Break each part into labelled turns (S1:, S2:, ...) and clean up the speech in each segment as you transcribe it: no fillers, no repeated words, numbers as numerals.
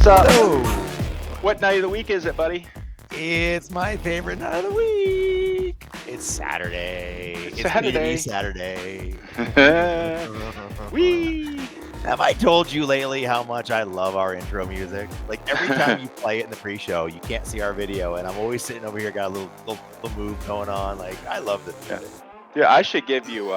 S1: What's up?
S2: Hello.
S1: What night of the week is it, buddy?
S2: It's my favorite night of the week. It's Saturday.
S1: It's
S2: It's B&E
S1: Saturday.
S2: Saturday.
S1: Whee!
S2: Have I told you lately how much I love our intro music? Like every time you play it in the pre-show, you can't see our video, and I'm always sitting over here, got a little move going on. Like I love this music.
S1: Yeah, I should give you.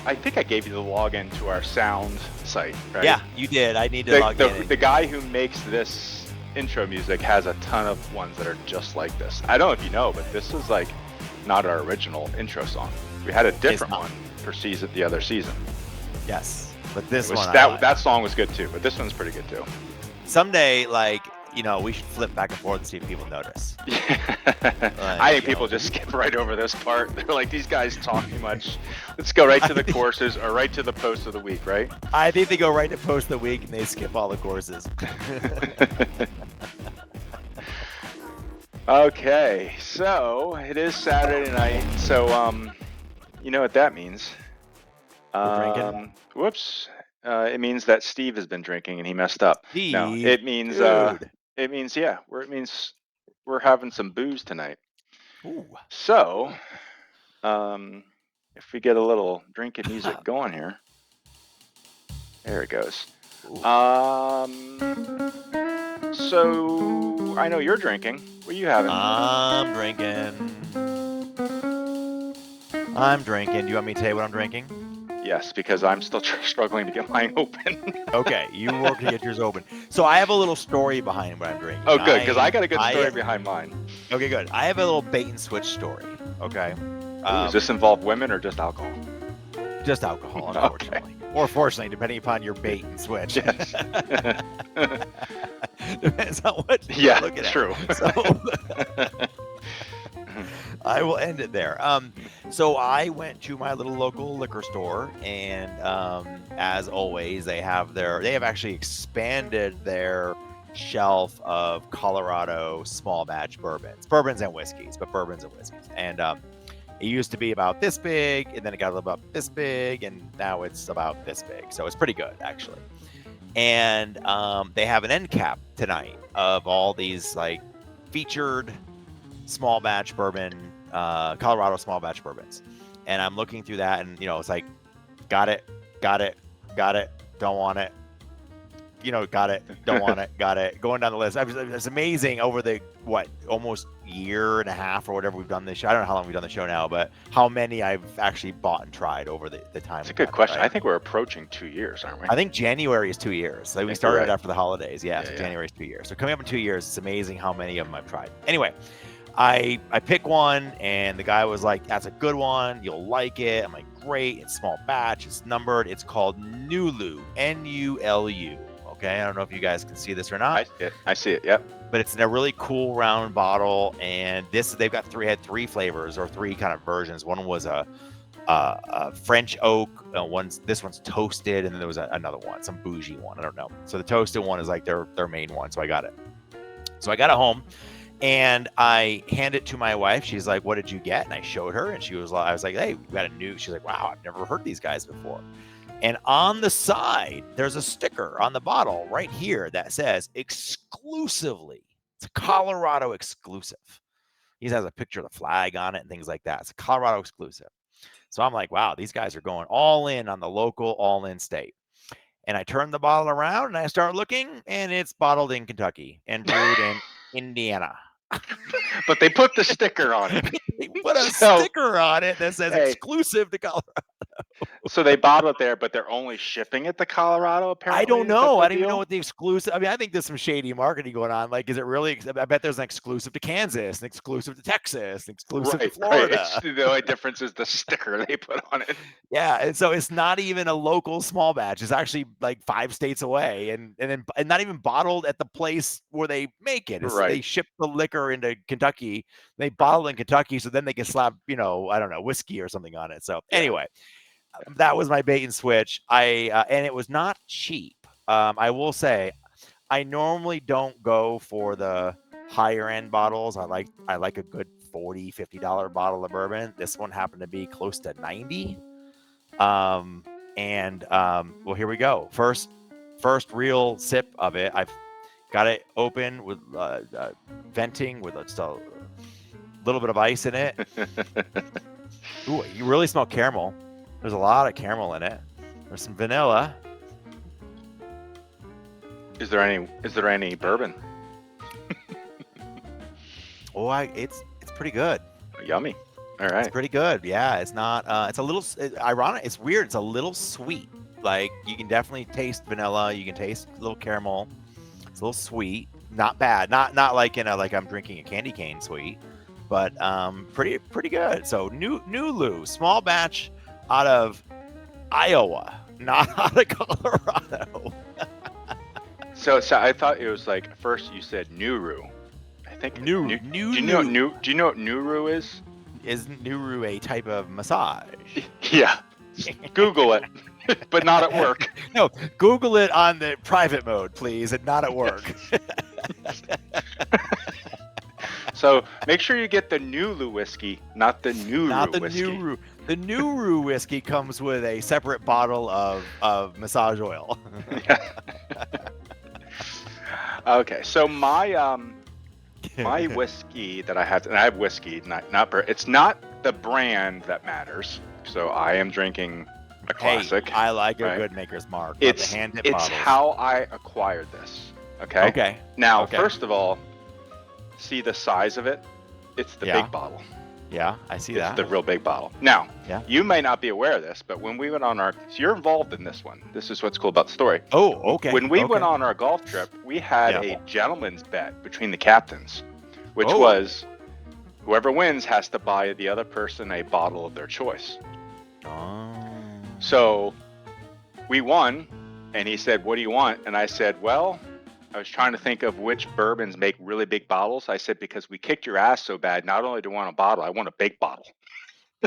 S1: I think I gave you the login to our sound site, right?
S2: Yeah, you did. I need to log in.
S1: The guy who makes this intro music has a ton of ones that are just like this. I don't know if you know, but this is like not our original intro song. We had a different one for the other season.
S2: Yes, but this one
S1: that song was good too. But this one's pretty good too.
S2: Someday, we should flip back and forth and see if people notice.
S1: I think people just skip right over this part. They're like, these guys talk too much. Let's go right to the courses or right to the post of the week, right?
S2: I think they go right to post of the week and they skip all the courses.
S1: Okay, so it is Saturday night. So, you know what that means?
S2: Drinking?
S1: Whoops. It means that Steve has been drinking and he messed up.
S2: Steve,
S1: no, it means
S2: dude.
S1: It means we're having some booze tonight.
S2: Ooh.
S1: So, if we get a little drinking music going here, there it goes. So I know you're drinking. What are you having?
S2: I'm drinking. Do you want me to tell you what I'm drinking?
S1: Yes, because I'm still struggling to get mine open.
S2: Okay, you work to get yours open. So I have a little story behind what I'm drinking.
S1: Oh, good, because I got a good story behind mine.
S2: Okay, good. I have a little bait and switch story. Okay.
S1: Does this involve women or just alcohol?
S2: Just alcohol, unfortunately. Okay. Or fortunately, depending upon your bait and switch.
S1: Yes.
S2: Depends on what you're looking at.
S1: True.
S2: So I will end it there. So I went to my little local liquor store, and as always, they have actually expanded their shelf of Colorado small batch bourbons and whiskeys. And it used to be about this big, and then it got about this big, and now it's about this big. So it's pretty good, actually. And they have an end cap tonight of all these featured small batch bourbon, Colorado small batch bourbons. And I'm looking through that, and it's like, got it, don't want it. Got it, don't want it, got it. Going down the list. It's amazing over the, almost year and a half or whatever we've done this show. I don't know how long we've done the show now, but how many I've actually bought and tried over the time.
S1: That's a good question. Right? I think we're approaching 2 years, aren't we?
S2: I think January is 2 years. We started after the holidays. Yeah, so January is 2 years. So coming up in 2 years, it's amazing how many of them I've tried. Anyway, I pick one, and the guy was like, that's a good one. You'll like it. I'm like, great. It's small batch. It's numbered. It's called Nulu, Nulu. Okay, I don't know if you guys can see this or not.
S1: I see it. Yep.
S2: But it's in a really cool round bottle, and they've got three flavors or three kind of versions. One was a French oak. This one's toasted, and then there was another one, some bougie one. I don't know. So the toasted one is like their main one. So I got it. So I got it home, and I hand it to my wife. She's like, "What did you get?" And I showed her, and I was like, "Hey, we got a new." She's like, "Wow, I've never heard these guys before." And on the side, there's a sticker on the bottle right here that says exclusively. It's a Colorado exclusive. He has a picture of the flag on it and things like that. It's a Colorado exclusive. So I'm like, wow, these guys are going all in on the local, all in state. And I turn the bottle around and I start looking, and it's bottled in Kentucky and brewed in Indiana.
S1: But they put the sticker on it.
S2: They put a sticker on it that says exclusive to Colorado.
S1: So they bottle it there, but they're only shipping it to Colorado, apparently?
S2: I don't know. I don't even know what the exclusive... I mean, I think there's some shady marketing going on. Like, is it really... I bet there's an exclusive to Kansas, an exclusive to Texas, an exclusive to Florida.
S1: Right. The only difference is the sticker they put on it.
S2: Yeah, and so it's not even a local small batch. It's actually like 5 states away, and not even bottled at the place where they make it. They ship the liquor into Kentucky. They bottle in Kentucky, so then they can slap, I don't know, whiskey or something on it. So anyway... that was my bait and switch. And it was not cheap. I will say, I normally don't go for the higher end bottles. I like a good $40, $50 bottle of bourbon. This one happened to be close to 90. Well, here we go. First real sip of it. Got it open with venting with just a little bit of ice in it. Ooh, you really smell caramel. There's a lot of caramel in it. There's some vanilla.
S1: Is there any bourbon?
S2: Oh, it's pretty good.
S1: Yummy. All
S2: It's
S1: right.
S2: pretty good. Yeah, it's not. It's a little ironic. It's weird. It's a little sweet. Like you can definitely taste vanilla. You can taste a little caramel. It's a little sweet. Not bad. Not like like I'm drinking a candy cane sweet, but pretty good. So new Lou, small batch out of Iowa, not out of Colorado.
S1: So I thought it was like first you said Nuru. I think
S2: New
S1: do you know
S2: Lou.
S1: Do you know what Nuru is?
S2: Isn't Nuru a type of massage?
S1: Yeah. Google it, but not at work.
S2: No, Google it on the private mode, please, and not at work.
S1: So make sure you get the Nulu whiskey, not the Nuru
S2: Not the
S1: whiskey.
S2: Nuru. The Nuru whiskey comes with a separate bottle of massage oil.
S1: Okay, so my whiskey that I have, and I have whiskey, it's not the brand that matters. So I am drinking a classic.
S2: Hey, I like a
S1: right?
S2: good maker's mark.
S1: It's
S2: the hand
S1: it's how I acquired this. Okay.
S2: Okay.
S1: Now,
S2: Okay.
S1: first of all, see the size of it. It's the
S2: Yeah.
S1: big bottle.
S2: Yeah, I see
S1: It's
S2: that.
S1: the real big bottle. Now,
S2: Yeah.
S1: you may not be aware of this, but when we went on so you're involved in this one. This is what's cool about the story.
S2: Oh, okay.
S1: When we
S2: okay.
S1: went on our golf trip, we had
S2: Yeah.
S1: a gentleman's bet between the captains, which
S2: Oh.
S1: was whoever wins has to buy the other person a bottle of their choice.
S2: Oh.
S1: So we won, and he said, "What do you want?" And I said, "Well, I was trying to think of which bourbons make really big bottles." I said, "Because we kicked your ass so bad, not only do I want a bottle, I want a big bottle."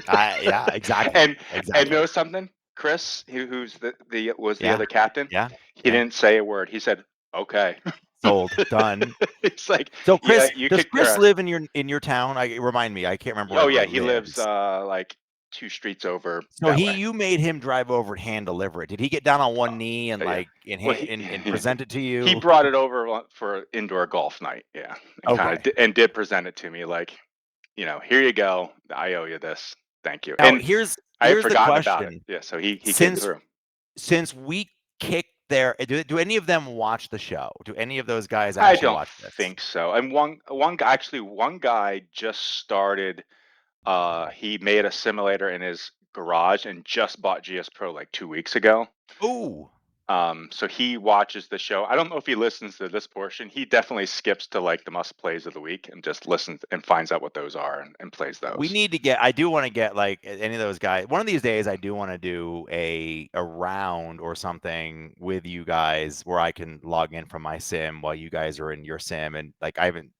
S2: Yeah, exactly.
S1: And know something, Chris, who's the
S2: Yeah.
S1: other captain,
S2: Yeah.
S1: he
S2: Yeah.
S1: didn't say a word. He said, "Okay."
S2: Sold. Done.
S1: It's like,
S2: So
S1: yeah,
S2: Chris,
S1: you
S2: does
S1: kicked your
S2: Chris
S1: ass.
S2: live in your town? Remind me. I can't remember
S1: Oh
S2: where
S1: yeah,
S2: he
S1: he lives
S2: lives.
S1: like 2 streets over
S2: So
S1: that way.
S2: you made him drive over and hand deliver it. Did he get down on one
S1: Oh,
S2: knee and
S1: yeah. Well,
S2: and present it to you?
S1: he brought it over for indoor golf night, yeah, and kind
S2: Okay.
S1: of did present it to me like, here you go, I owe you this, thank you.
S2: Now
S1: And I had
S2: here's the
S1: forgotten about it.
S2: question.
S1: Yeah, so he came
S2: Since
S1: through.
S2: since we kicked their do any of them watch the show? Do any of those guys
S1: I
S2: actually
S1: don't
S2: watch this?
S1: think so. And one guy just started. He made a simulator in his garage and just bought GS Pro like 2 weeks ago.
S2: Ooh.
S1: So he watches the show. I don't know if he listens to this portion. He definitely skips to like the must plays of the week and just listens and finds out what those are and plays
S2: We
S1: those.
S2: need to get I do want to get like any of those guys. One of these days I do want to do a round or something with you guys where I can log in from my sim while you guys are in your sim, and like I haven't,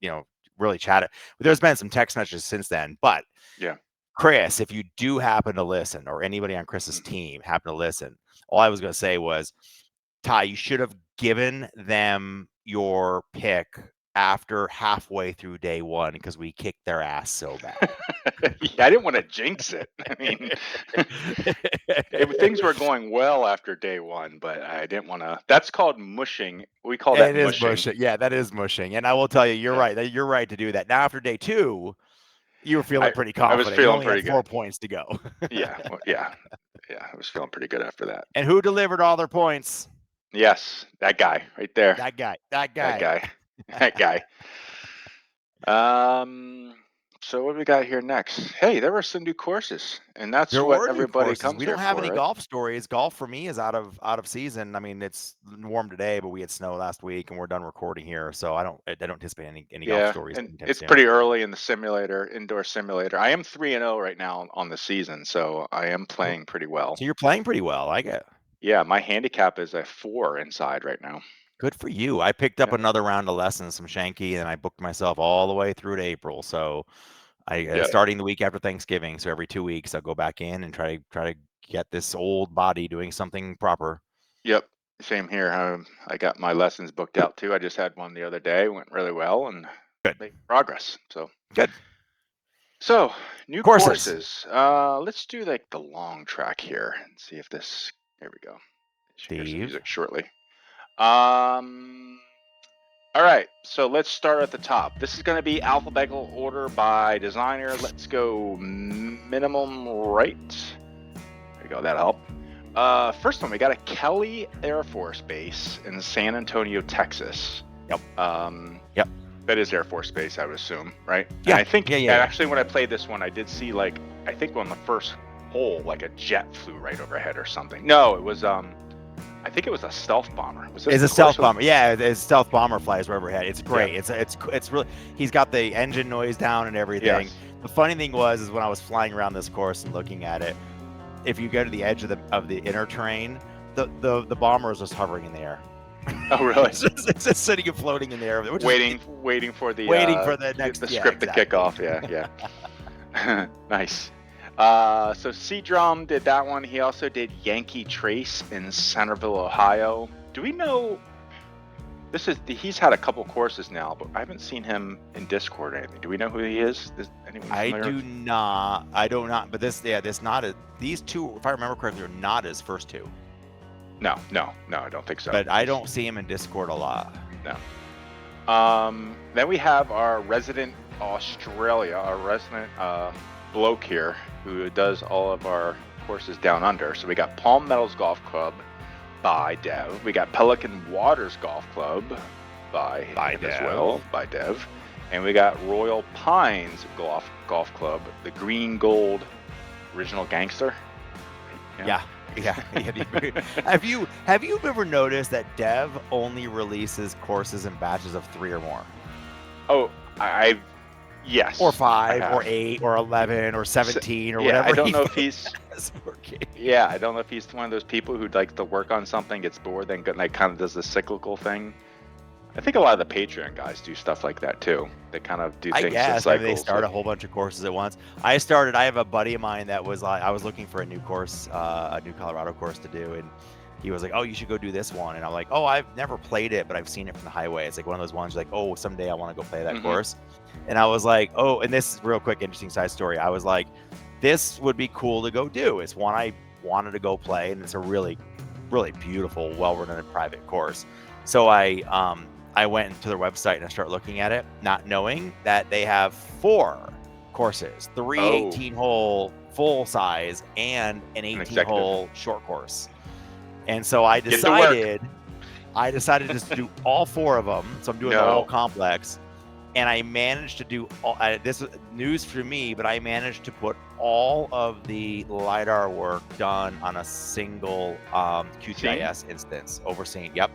S2: really chatted. There's been some text messages since then, but
S1: Yeah.
S2: Chris, if you do happen to listen, or anybody on Chris's team happen to listen, all I was going to say was, Ty, you should have given them your pick after halfway through day one because we kicked their ass so bad.
S1: Yeah, I didn't want to jinx it. I mean, things were going well after day one, but I didn't want to. That's called mushing. We call that
S2: It is
S1: mushing.
S2: mushing. Yeah, that is mushing. And I will tell you, you're
S1: Yeah.
S2: right. You're right to do that. Now, after day two, you were feeling pretty
S1: I was
S2: confident. You
S1: feeling
S2: only
S1: pretty
S2: had 4
S1: good.
S2: points to go.
S1: Yeah. Yeah. Yeah. I was feeling pretty good after that.
S2: And who delivered all their points?
S1: Yes. That guy right there.
S2: That guy.
S1: That guy. That guy. So what do we got here next? Hey, there were some new courses, and that's
S2: There
S1: what
S2: were new
S1: everybody
S2: courses.
S1: comes
S2: We
S1: here
S2: don't have
S1: for,
S2: any
S1: right?
S2: golf stories. Golf for me is out of season. I mean, it's warm today, but we had snow last week, and we're done recording here, so I don't anticipate any golf
S1: Yeah,
S2: stories
S1: and
S2: anytime
S1: it's
S2: soon.
S1: pretty early in the indoor simulator. I am 3-0 right now on the season, so I am playing pretty well.
S2: So you're playing pretty well. I get.
S1: Yeah, my handicap is a 4 inside right now.
S2: Good for you. I picked up
S1: Yeah.
S2: another round of lessons, some Shanky, and I booked myself all the way through to April. So
S1: Yeah.
S2: starting the week after Thanksgiving. So every 2 weeks, I'll go back in and try to get this old body doing something proper.
S1: Yep. Same here. I got my lessons booked out too. I just had one the other day. Went really well and
S2: Good.
S1: made progress.
S2: Good.
S1: So new
S2: Courses.
S1: courses. Let's do like the long track here and see if this. There we go. Should hear some
S2: Steve.
S1: music shortly. Um, All right, so let's start at the top. This is going to be alphabetical order by designer. Let's go minimum right. There you go, that'll help. First one, we got a Kelly Air Force Base in San Antonio, Texas.
S2: Yep.
S1: Yep. That is Air Force Base, I would assume, right?
S2: Yeah.
S1: And I think,
S2: Yeah.
S1: actually, when I played this one, I did see, like, I think on the first hole, like a jet flew right overhead or something. No, it was, I think it was a stealth bomber. Was this
S2: It's
S1: the
S2: a stealth
S1: course?
S2: bomber. Yeah, it's stealth bomber flies right overhead. It's great.
S1: Yeah.
S2: It's really. He's got the engine noise down and everything.
S1: Yes.
S2: The funny thing is when I was flying around this course and looking at it, if you go to the edge of the inner terrain, the bomber is just hovering in the air.
S1: Oh, really?
S2: It's just sitting and floating in the air,
S1: waiting for the
S2: next
S1: script to kick off. Yeah. Nice. So C-Drum did that one. He also did Yankee Trace in Centerville, Ohio. Do we know? He's had a couple courses now, but I haven't seen him in Discord or anything. Do we know who he is? Anyone familiar?
S2: I do not. But these two, if I remember correctly, are not his first two.
S1: No, I don't think so.
S2: But I don't see him in Discord a lot.
S1: No. Then we have our resident bloke here who does all of our courses down under. So we got Palm Meadows Golf Club by Dev. We got Pelican Waters Golf Club by him as well, by Dev. And we got Royal Pines Golf Club, the Green Gold Original Gangster.
S2: Yeah. Have you ever noticed that Dev only releases courses in batches of 3 or more?
S1: Oh, yes.
S2: Or 5 or 8 or 11 or 17 or whatever.
S1: I don't know if he's Yeah, I don't know if he's one of those people who likes to work on something, gets bored, then like kind of does the cyclical thing. I think a lot of the Patreon guys do stuff like that too. They kind of do things.
S2: I guess they start a whole bunch of courses at once. I have a buddy of mine that was like, I was looking for a new course, a new Colorado course to do, and he was like, "Oh, you should go do this one." And I'm like, "Oh, I've never played it, but I've seen it from the highway." It's like one of those ones like, "Oh, someday I want to go play that course." And I was like, "Oh," and this is real quick, interesting side story. I was like, "This would be cool to go do." It's one I wanted to go play, and it's a really, really beautiful, well-renowned private course. So I went to their website and I started looking at it, not knowing that they have 4 courses, 3 18-hole full size and an 18-hole short course. And so I decided to just do all 4 of them. So I'm doing the whole complex. And I managed to do this is news for me, but I managed to put all of the LiDAR work done on a single QGIS instance overseeing. Yep.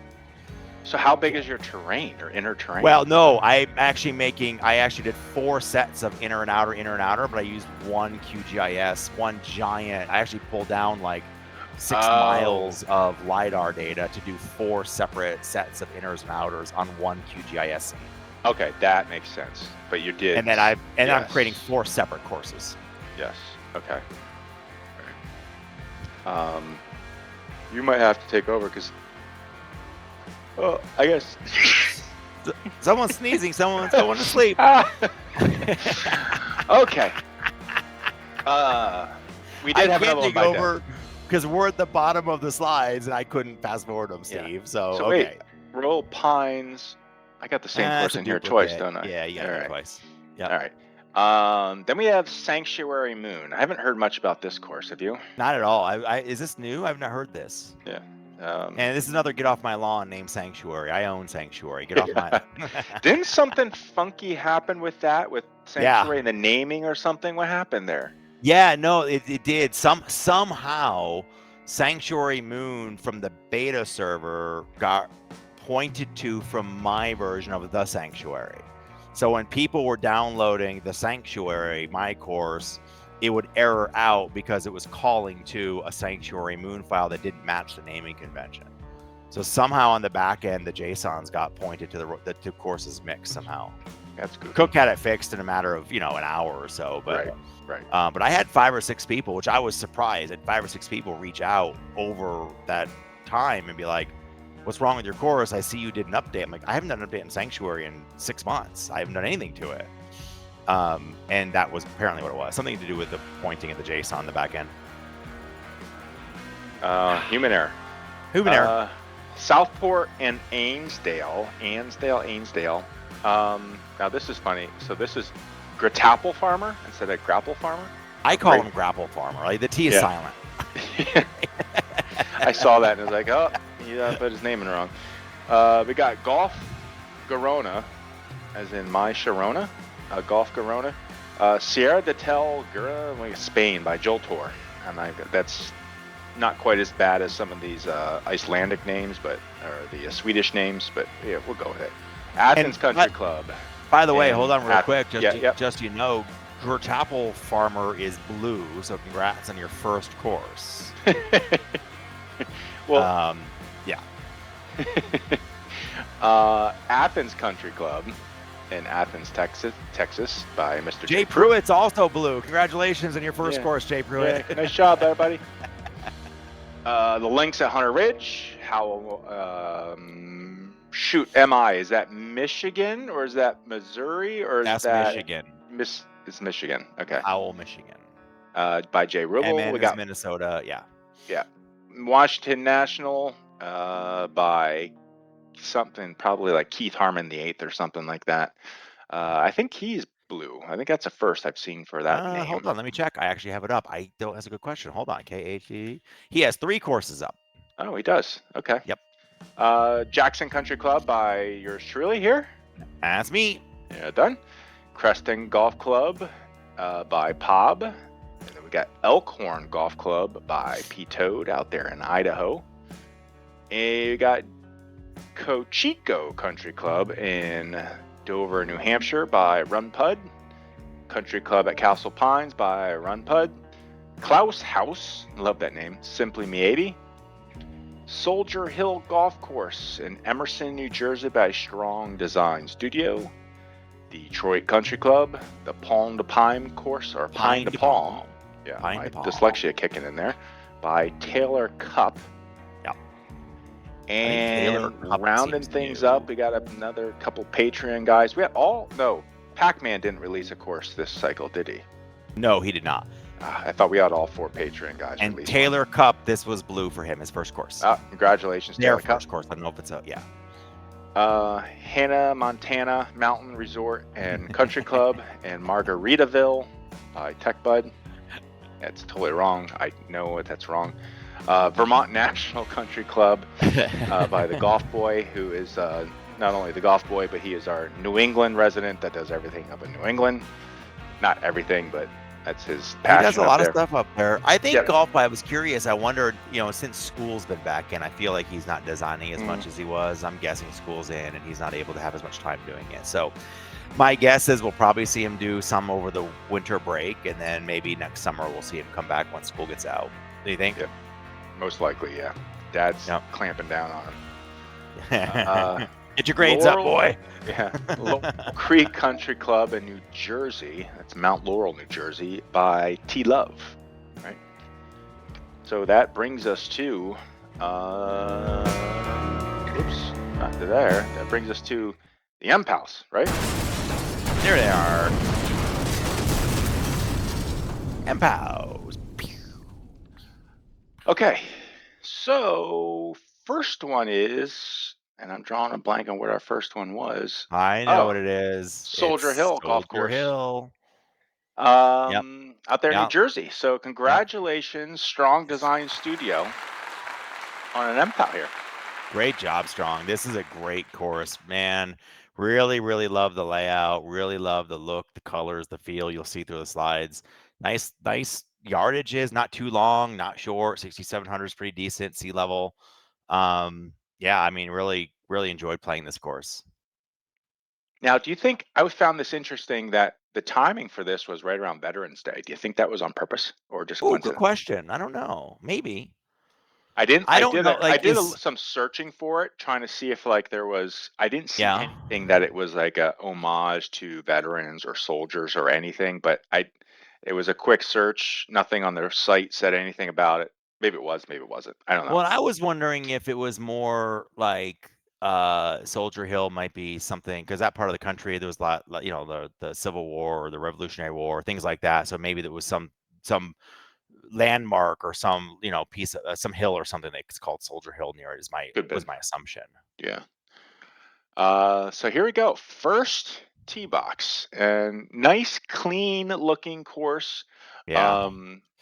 S1: So how big is your terrain or inner terrain?
S2: Well, no, I actually did 4 sets of inner and outer, but I used one QGIS, one giant. I actually pulled down like 6 miles of LiDAR data to do 4 separate sets of inners and outers on one QGIS scene.
S1: Okay, that makes sense. But you did.
S2: And then I'm creating 4 separate courses.
S1: Yes. Okay. You might have to take over because. Oh, I guess.
S2: Someone's sneezing. Someone's going to sleep.
S1: Okay. We did have another one by
S2: over because we're at the bottom of the slides and I couldn't fast forward them, Steve.
S1: Yeah.
S2: So
S1: okay.
S2: Wait,
S1: Royal Pines. I got the same course in here twice, don't I?
S2: Yeah, you got it twice. Yeah.
S1: All right. Then we have Sanctuary Moon. I haven't heard much about this course. Have you?
S2: Not at all. Is this new? I've not heard this.
S1: Yeah.
S2: And this is another get off my lawn named Sanctuary. I own Sanctuary. Get off my.
S1: Didn't something funky happen with that, with Sanctuary and the naming or something? What happened there?
S2: Yeah, no, it did. Somehow Sanctuary Moon from the beta server got pointed to from my version of the Sanctuary. So when people were downloading the Sanctuary, my course, it would error out because it was calling to a Sanctuary Moon file that didn't match the naming convention. So somehow on the back end, the JSONs got pointed to the 2 courses mixed somehow.
S1: That's good.
S2: Cook had it fixed in a matter of an hour or so. But
S1: right.
S2: But I had 5 or 6 people, which I was surprised. Had 5 or 6 people reach out over that time and be like, "What's wrong with your course? I see you did an update." I'm like, "I haven't done an update in Sanctuary in 6 months. I haven't done anything to it." And that was apparently what it was. Something to do with the pointing of the JSON on the back end.
S1: Human error.
S2: Human error.
S1: Southport and Ainsdale. Now this is funny. So this is Gratapple Farmer instead of Grapple Farmer.
S2: I
S1: Or
S2: call
S1: Great.
S2: him Grapple Farmer. Like the T is
S1: Yeah.
S2: silent.
S1: I saw that and I was like, oh, he put his name in wrong. We got Golf Garona, as in my Sharona. Golf Garona. Sierra de Tel Gura, Spain by Joel Tor. And that's not quite as bad as some of these Icelandic names, or the Swedish names, but yeah, we'll go with it. Athens Country Club.
S2: By the way, hold on real quick.
S1: Just
S2: you know, Gratapple Farmer is blue, so congrats on your first course.
S1: Well,
S2: yeah.
S1: Athens Country Club in Athens, Texas by Mr.
S2: Jay Pruitt's also blue. Congratulations on your first course, Jay Pruitt.
S1: Yeah, nice job, everybody. The Links at Hunter Ridge. Shoot, MI, is that Michigan or is that Missouri or is
S2: That's
S1: that
S2: Michigan?
S1: It's Michigan. Okay.
S2: Howell, Michigan.
S1: By Jay Rubel.
S2: MN
S1: We
S2: is
S1: got
S2: Minnesota. Yeah.
S1: Washington National by something probably like Keith Harmon the Eighth or something like that. I think he's blue. I think that's the first I've seen for that name.
S2: Hold on, let me check. I actually have it up. That's a good question. Hold on. KHE. He has 3 courses up.
S1: Oh, he does. Okay.
S2: Yep.
S1: Jackson Country Club by yours truly here.
S2: That's me.
S1: Yeah, done. Creston Golf Club by Pob. And then we got Elkhorn Golf Club by P. Toad out there in Idaho. And we got Cochico Country Club in Dover, New Hampshire by Run Pud. Country Club at Castle Pines by Run Pud. Klaus House, love that name, Simply Me 80. Soldier Hill Golf Course in Emerson, New Jersey by Strong Design Studio. Detroit Country Club, the Palm to Pine course, or Pine to Palm. Yeah,
S2: Pine
S1: my
S2: to Palm.
S1: dyslexia kicking in there. By Taylor Cup.
S2: Yep.
S1: And rounding things up, we got another couple Patreon guys. We got Pac-Man didn't release a course this cycle, did he?
S2: No, he did not.
S1: I thought we had all 4 Patreon guys.
S2: And Taylor Cup, this was blue for him, his first course.
S1: Congratulations, Taylor Cup.
S2: First course. I don't know if it's yeah.
S1: Hannah, Montana Mountain Resort and Country Club and Margaritaville by Tech Bud. That's totally wrong. I know that's wrong. Vermont National Country Club by the Golf Boy, who is not only the Golf Boy, but he is our New England resident that does everything up in New England. Not everything, but that's his passion.
S2: He does a lot of stuff up there. I think golf, I was curious. I wondered, since school's been back in, I feel like he's not designing as much as he was. I'm guessing school's in and he's not able to have as much time doing it. So my guess is we'll probably see him do some over the winter break, and then maybe next summer we'll see him come back once school gets out. Do you think?
S1: Yeah, most likely, yeah. Dad's clamping down on him.
S2: Get your grades up, boy.
S1: Yeah. Laurel Creek Country Club in New Jersey. That's Mount Laurel, New Jersey, by T Love. Right. So that brings us to not to there. That brings us to the M-Pals, right?
S2: There they are. M-Pals.
S1: Okay. So first one is, and I'm drawing a blank on what our first one was.
S2: I know what it is.
S1: Soldier Hill Golf Course.
S2: Hill.
S1: Out there in New Jersey. So congratulations, Strong Design Studio, on an M-Pal here.
S2: Great job, Strong. This is a great course, man. Really, really love the layout. Really love the look, the colors, the feel. You'll see through the slides. Nice yardages. Not too long, not short. 6,700 is pretty decent. Sea level. Yeah, I mean, really, really enjoyed playing this course.
S1: Now, do you think, I found this interesting that the timing for this was right around Veterans Day. Do you think that was on purpose or just coincidence?
S2: Good question. I don't know. Maybe.
S1: I did some searching for it, trying to see if there was, I didn't see anything that it was like a homage to veterans or soldiers or anything, but it was a quick search. Nothing on their site said anything about it. Maybe it was, maybe it wasn't. I don't know.
S2: Well, I was wondering if it was more like Soldier Hill might be something, because that part of the country, there was a lot, the Civil War or the Revolutionary War, things like that. So maybe there was some landmark or some, piece of some hill or something that's called Soldier Hill near it is my
S1: Good
S2: was
S1: been.
S2: my assumption.
S1: Yeah. So here we go. First tee box and nice, clean looking course.
S2: Yeah.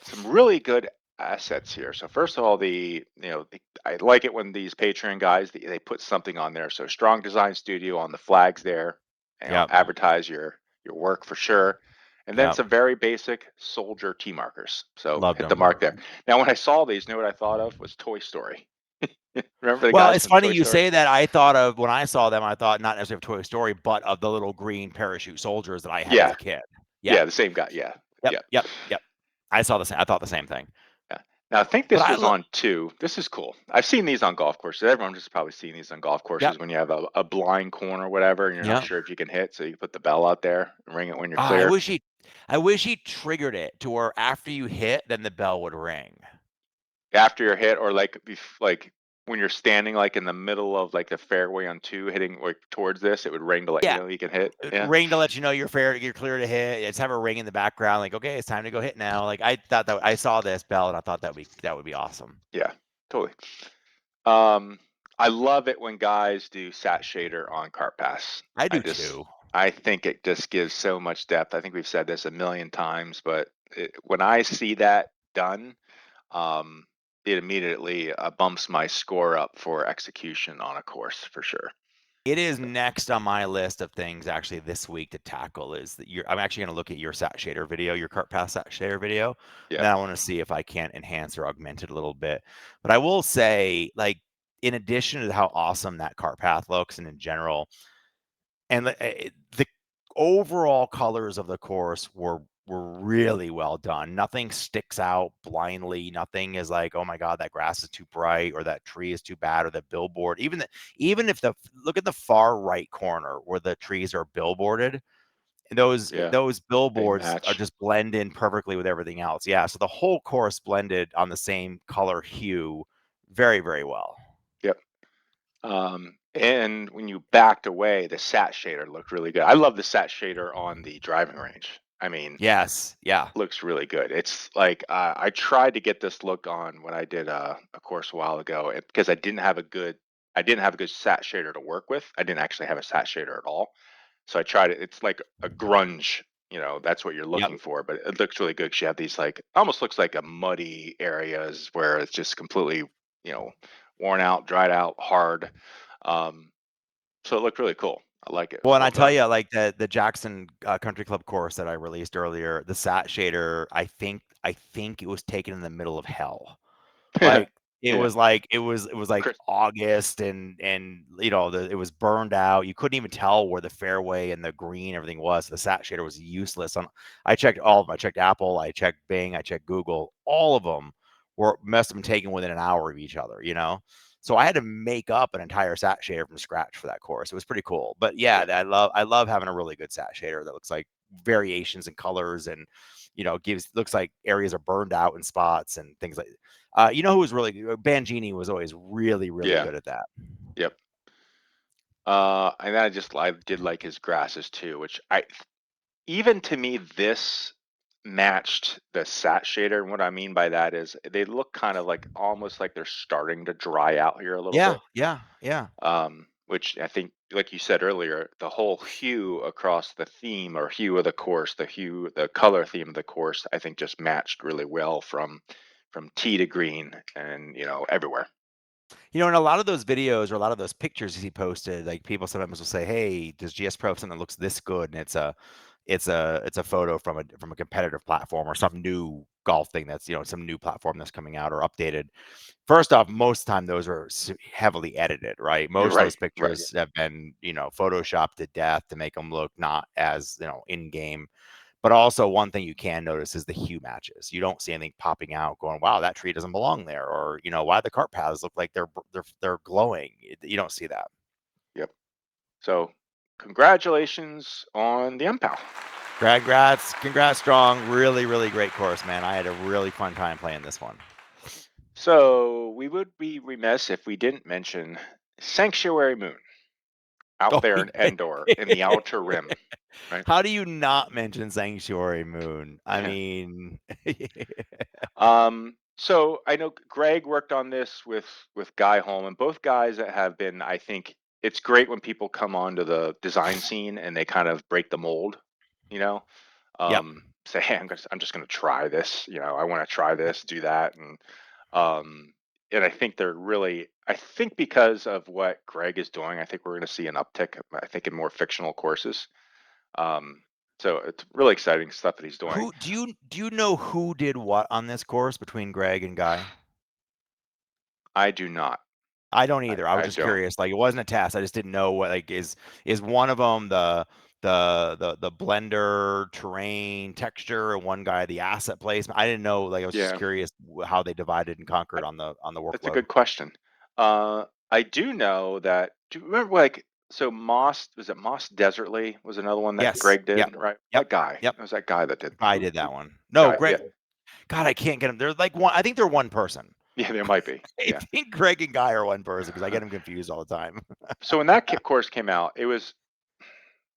S1: Some really good assets here. So first of all, I like it when these Patreon guys they put something on there. So strong design studio on the flags there.
S2: Yep.
S1: Advertise your work for sure. And then
S2: Yep.
S1: some very basic soldier tee markers. So
S2: Loved
S1: hit the
S2: them.
S1: mark there. Now, when I saw these, you know what I thought of was Toy Story. Remember the
S2: Well,
S1: guys
S2: it's
S1: from
S2: funny
S1: Toy
S2: you
S1: Story?
S2: say that. I thought of when I saw them, I thought not necessarily of Toy Story, but of the little green parachute soldiers that I had as
S1: Yeah,
S2: a kid. Yeah.
S1: yeah, the same guy. Yeah,
S2: Yep.
S1: yeah,
S2: Yep. Yep. I thought the same thing.
S1: yeah. Now I think
S2: But
S1: this
S2: I
S1: was
S2: look.
S1: on two. This is cool. I've seen these on golf courses. Everyone just probably seen these on golf
S2: Yep.
S1: courses when you have a blind corner or whatever, and you're not
S2: Yep.
S1: sure if you can hit, so you put the bell out there and ring it when you're
S2: Ah, I
S1: clear.
S2: wish he I wish he triggered it to where after you hit, then the bell would ring.
S1: After you're hit, or like when you're standing like in the middle of like the fairway on two, hitting like towards this, it would ring to let you
S2: Yeah.
S1: know you can hit. Yeah,
S2: Ring to let you know you're clear to hit. Just have a ring in the background, like, okay, it's time to go hit now. Like I thought that I saw this bell and I thought that would be awesome.
S1: yeah, totally. Um, I love it when guys do sat shader on cart pass.
S2: I
S1: I
S2: do
S1: just,
S2: too.
S1: I think it just gives so much depth. I think we've said this a million times, but when I see that done, um, it immediately bumps my score up for execution on a course for sure.
S2: It is
S1: So,
S2: next on my list of things actually this week to tackle is that I'm actually going to look at your sat shader video, your cart pass sat shader video, and
S1: yeah,
S2: then I want to see if I can enhance or augment it a little bit. But I will say, like, in addition to how awesome that cart path looks, and in general, and the overall colors of the course were really well done. Nothing sticks out blindly. Nothing is like, oh my god, that grass is too bright, or that tree is too bad, or the billboard. Even if the look at the far right corner where the trees are billboarded,
S1: yeah,
S2: those
S1: they
S2: billboards are
S1: match.
S2: just blend in perfectly with everything else. Yeah, so the whole course blended on the same color hue very, very well.
S1: Yep. And when you backed away, the sat shader looked really good. I love the sat shader on the driving range. I mean,
S2: Yes, yeah.
S1: looks really good. It's like I tried to get this look on when I did a course a while ago because I didn't have a good sat shader to work with. I didn't actually have a sat shader at all. So I tried it. It's like a grunge, that's what you're
S2: Yep.
S1: looking for, but it looks really good 'cause you have these like almost looks like a muddy areas where it's just completely, you know, worn out, dried out, hard. Um, so it looked really cool. I like it.
S2: Well, and I
S1: Well
S2: tell
S1: done.
S2: you, like the Jackson Country Club course that I released earlier, the Sat Shader, I think it was taken in the middle of hell.
S1: Yeah.
S2: Like it
S1: Yeah.
S2: was like it was like
S1: Chris.
S2: August and it was burned out. You couldn't even tell where the fairway and the green everything was. The Sat Shader was useless. I checked all of them. I checked Apple, I checked Bing, I checked Google. All of them must have been taken within an hour of each other. So I had to make up an entire sat shader from scratch for that course. It was pretty cool. But yeah,
S1: Yeah.
S2: I love having a really good sat shader that looks like variations in colors and gives looks like areas are burned out in spots and things like who was really good? Bangini was always really, really
S1: Yeah.
S2: good at that.
S1: Yep. And then I did like his grasses too, which I even to me this matched the sat shader. And what I mean by that is they look kind of like almost like they're starting to dry out here a little
S2: Yeah,
S1: bit.
S2: yeah, yeah.
S1: Which I think, like you said earlier, the whole hue across the theme or hue of the course, the color theme of the course, I think just matched really well from tee to green and everywhere.
S2: In a lot of those videos or a lot of those pictures he posted, like people sometimes will say, "Hey, does GS Pro have something that looks this good?" And it's a photo from a competitive platform or some new golf thing that's some new platform that's coming out or updated. First off, most of the time those are heavily edited, right?
S1: You're
S2: Most of
S1: right,
S2: those
S1: right.
S2: pictures have been photoshopped to death to make them look not as in game. But also, one thing you can notice is the hue matches. You don't see anything popping out, going, "Wow, that tree doesn't belong there," or "Why the cart paths look like they're glowing." You don't see that.
S1: Yep. So, congratulations on the MPAL.
S2: Congrats, strong. Really, really great course, man. I had a really fun time playing this one.
S1: So, we would be remiss if we didn't mention Sanctuary Moon. out
S2: Oh,
S1: there in Endor in the Outer Rim, right?
S2: how do you not mention Sanctuary Moon? I
S1: Yeah.
S2: mean,
S1: So I know Greg worked on this with Guy Holman. Both guys that have been, I think, it's great when people come onto the design scene and they kind of break the mold, you know.
S2: yep.
S1: Say, hey, I'm just gonna try this, I want to try
S2: Yep.
S1: this, do that, um, and I think they're really, I think because of what Greg is doing, I think we're gonna see an uptick, I think, in more fictional courses. Um, so it's really exciting stuff that he's doing.
S2: Who do you know who did what on this course between Greg and Guy?
S1: I do not.
S2: I don't either. I was
S1: I
S2: just
S1: don't.
S2: curious. Like, it wasn't a test. I just didn't know what, like, is one of them the blender terrain texture and one guy the asset placement. I didn't know. Like, I was just
S1: Yeah,
S2: curious how they divided and
S1: I,
S2: conquered on the
S1: that's a
S2: workload.
S1: good question. I do know that. Do you remember, like, so Moss, was it Moss Desertly was another one that
S2: Yes.
S1: Greg
S2: Yep.
S1: did, right?
S2: Yep.
S1: That guy.
S2: Yep.
S1: It was that guy that did.
S2: Guy
S1: Who?
S2: did
S1: Who?
S2: that one. No,
S1: Guy.
S2: Greg.
S1: Yeah.
S2: God, I can't get them. They're like one. I think they're one person.
S1: Yeah, there might be.
S2: I
S1: Yeah.
S2: think Greg and Guy are one person because I get them confused all the time.
S1: So when that course came out, it was.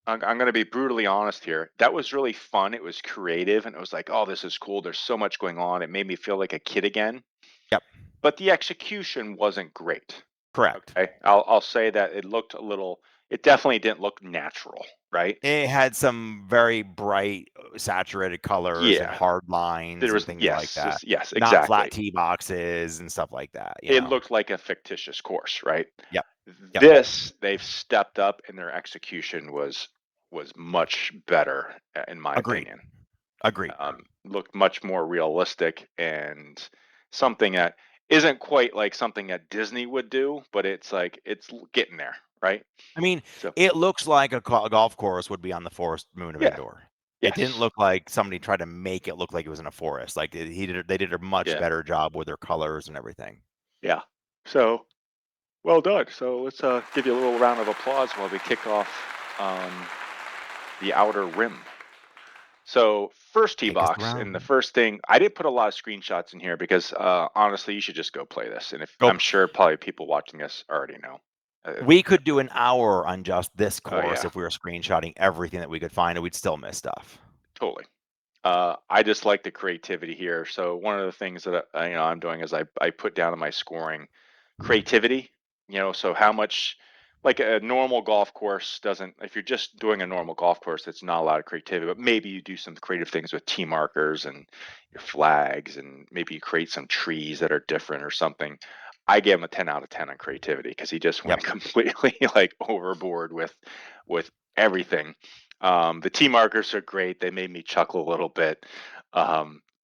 S1: I'm going to be brutally honest here. That was really fun. It was creative, and it was like, oh, this is cool. There's so much going on. It made me feel like a kid again.
S2: Yep.
S1: But the execution wasn't great.
S2: Correct.
S1: Okay, I'll say that it looked a little. It definitely didn't look natural, right?
S2: It had some very bright, saturated colors and
S1: Yeah,
S2: hard
S1: there
S2: lines and
S1: was.
S2: things like
S1: Yes,
S2: that.
S1: yes,
S2: Not flat
S1: exactly.
S2: tee boxes and stuff like that, you
S1: It
S2: know?
S1: looked like a fictitious course, right?
S2: Yep. Yep.
S1: This, they've stepped up, and their execution was much better, in my
S2: Agreed.
S1: opinion.
S2: Agreed.
S1: Looked much more realistic and something that isn't quite like something that Disney would do, but it's like it's getting there, right?
S2: I mean,
S1: So
S2: it looks like a golf course would be on the forest moon of
S1: yeah,
S2: Endor. It didn't
S1: yes,
S2: look like somebody tried to make it look like it was in a forest. Like, they did a much
S1: yeah,
S2: better job with their colors and everything.
S1: yeah. So well done. So let's give you a little round of applause while we kick off the outer rim. So first tee
S2: Take us
S1: box, and the
S2: around.
S1: first thing, I didn't put a lot of screenshots in here because honestly, you should just go play this. And if
S2: Go.
S1: I'm sure probably people watching this already know.
S2: We could do an hour on just this
S1: Oh
S2: course
S1: yeah,
S2: if we were screenshotting everything that we could find, and we'd still miss stuff.
S1: totally. I just like the creativity here. So one of the things that I'm doing is I put down in my scoring creativity. So how much, like, a normal golf course doesn't. If you're just doing a normal golf course, it's not a lot of creativity. But maybe you do some creative things with tee markers and your flags, and maybe you create some trees that are different or something. I gave him a 10 out of 10 on creativity because he just
S2: Yep.
S1: went completely like overboard with everything. The T markers are great. They made me chuckle a little bit.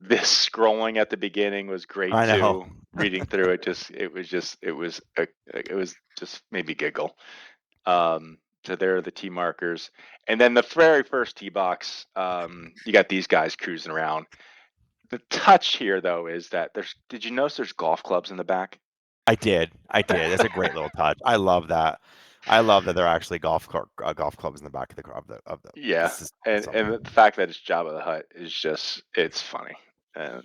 S1: This scrolling at the beginning was great
S2: I know.
S1: too. Reading through it, it was just made me giggle. So there are the T markers, and then the very first T box. You got these guys cruising around. The touch here, though, is that there's. Did you notice there's golf clubs in the back?
S2: I did. I did. That's a great little touch. I love that. I love that there are actually golf clubs in the back of the
S1: Yeah,
S2: this is
S1: and
S2: awesome.
S1: the fact that it's Jabba the Hutt is just, it's funny. And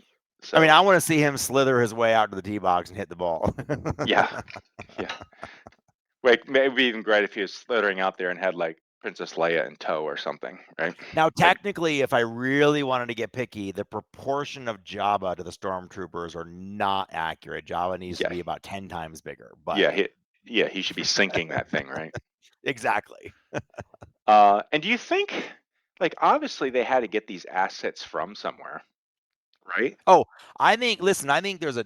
S2: I mean,
S1: so
S2: I wanna see him slither his way out to the tee box and hit the ball.
S1: yeah, yeah. Like, maybe even great if he was slithering out there and had, like, Princess Leia in tow or something, right?
S2: Now,
S1: But
S2: technically, if I really wanted to get picky, the proportion of Jabba to the stormtroopers are not accurate. Jabba needs to
S1: yeah,
S2: be about 10 times bigger, but
S1: yeah, he should be sinking that thing, right?
S2: exactly.
S1: And do you think, like, obviously they had to get these assets from somewhere, right?
S2: Oh, I think listen, I think there's a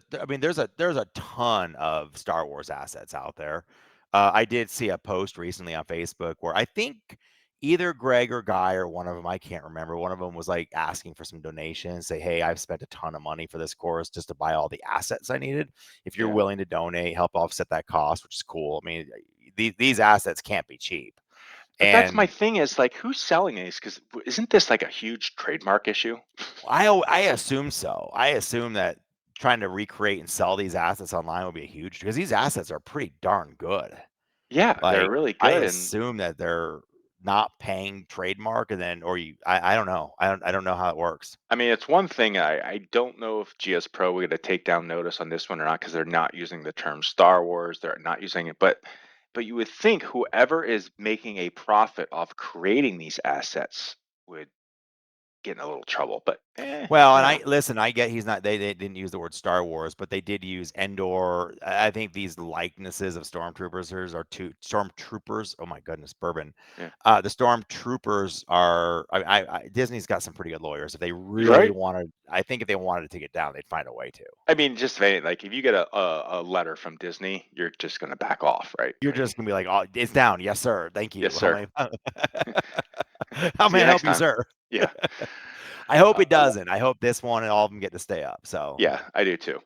S2: ton of Star Wars assets out there. I did see a post recently on Facebook where I think either Greg or Guy or one of them, I can't remember, one of them was, like, asking for some donations, say, "Hey, I've spent a ton of money for this course just to buy all the assets I needed. If you're
S1: Yeah.
S2: willing to donate, help offset that cost," which is cool. I mean, these assets can't be cheap.
S1: But that's my
S2: And
S1: thing, is like, who's selling these? Because isn't this like a huge trademark issue?
S2: I assume so. I assume that trying to recreate and sell these assets online would be a huge because these assets are pretty darn good.
S1: Yeah, they're
S2: Like,
S1: really
S2: I
S1: good, and
S2: assume that they're not paying trademark and then or you I don't know. I don't know how it works.
S1: I mean, it's one thing. I don't know if GS Pro will get a takedown notice on this one or not, because they're not using the term Star Wars. They're not using it, but but you would think whoever is making a profit off creating these assets would get in a little trouble. But
S2: Well,
S1: I
S2: and
S1: don't know.
S2: I get he's not they didn't use the word Star Wars, but they did use Endor. I think these likenesses of stormtroopers are two stormtroopers. Oh my goodness, bourbon.
S1: Yeah,
S2: The stormtroopers are Disney's got some pretty good lawyers. If they really
S1: right.
S2: wanted, I think if they wanted to take it down, they'd find a way to.
S1: I mean, just like if you get a letter from Disney, you're just gonna back off, right?
S2: You're
S1: Like,
S2: just gonna be like, "Oh, it's down. Yes, sir. Thank
S1: yes,
S2: you. How
S1: sir.
S2: may how
S1: See
S2: may
S1: you
S2: I
S1: next
S2: help you,
S1: time.
S2: sir?"
S1: Yeah.
S2: I hope it
S1: Uh,
S2: doesn't. I hope this one and all of them get to stay up. So
S1: yeah, I do too.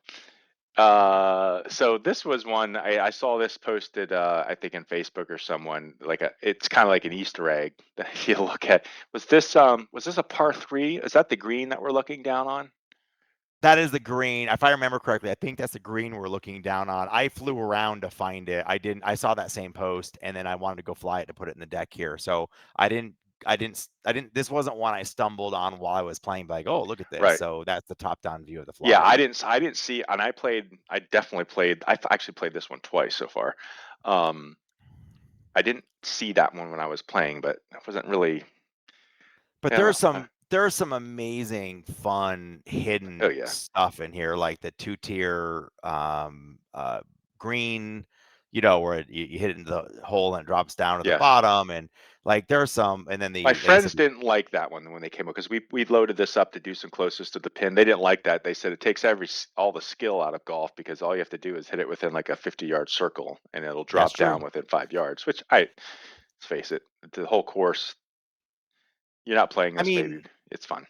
S1: So this was one I saw this posted, I think in Facebook or someone like it's kind of like an Easter egg that you look at. Was this a par three? Is that the green that we're looking down on?
S2: that is the green. If I remember correctly, I think that's the green we're looking down on. I flew around to find it. I saw that same post and then I wanted to go fly it to put it in the deck here. So I didn't this wasn't one I stumbled on while I was playing, like, oh, look at this.
S1: Right.
S2: So that's the top down view of the
S1: Yeah,
S2: flight.
S1: I didn't see, and I definitely played. Actually played this one twice so far. Um, I didn't see that one when I was playing, but I wasn't really.
S2: But
S1: I don't know.
S2: there's some amazing, fun,
S1: Oh
S2: hidden
S1: yeah,
S2: stuff in here, like the two-tier green, where you hit it in the hole and it drops down to the
S1: yeah.
S2: bottom, and like there's some, and then
S1: My
S2: like you said,
S1: friends didn't like that one when they came up because we loaded this up to do some closest to the pin. They didn't like that. They said it takes all the skill out of golf because all you have to do is hit it within like a 50-yard circle and it'll
S2: that's
S1: drop
S2: true.
S1: down within 5 yards. Let's face it, the whole course. You're not playing
S2: I
S1: this baby.
S2: mean,
S1: It's fun.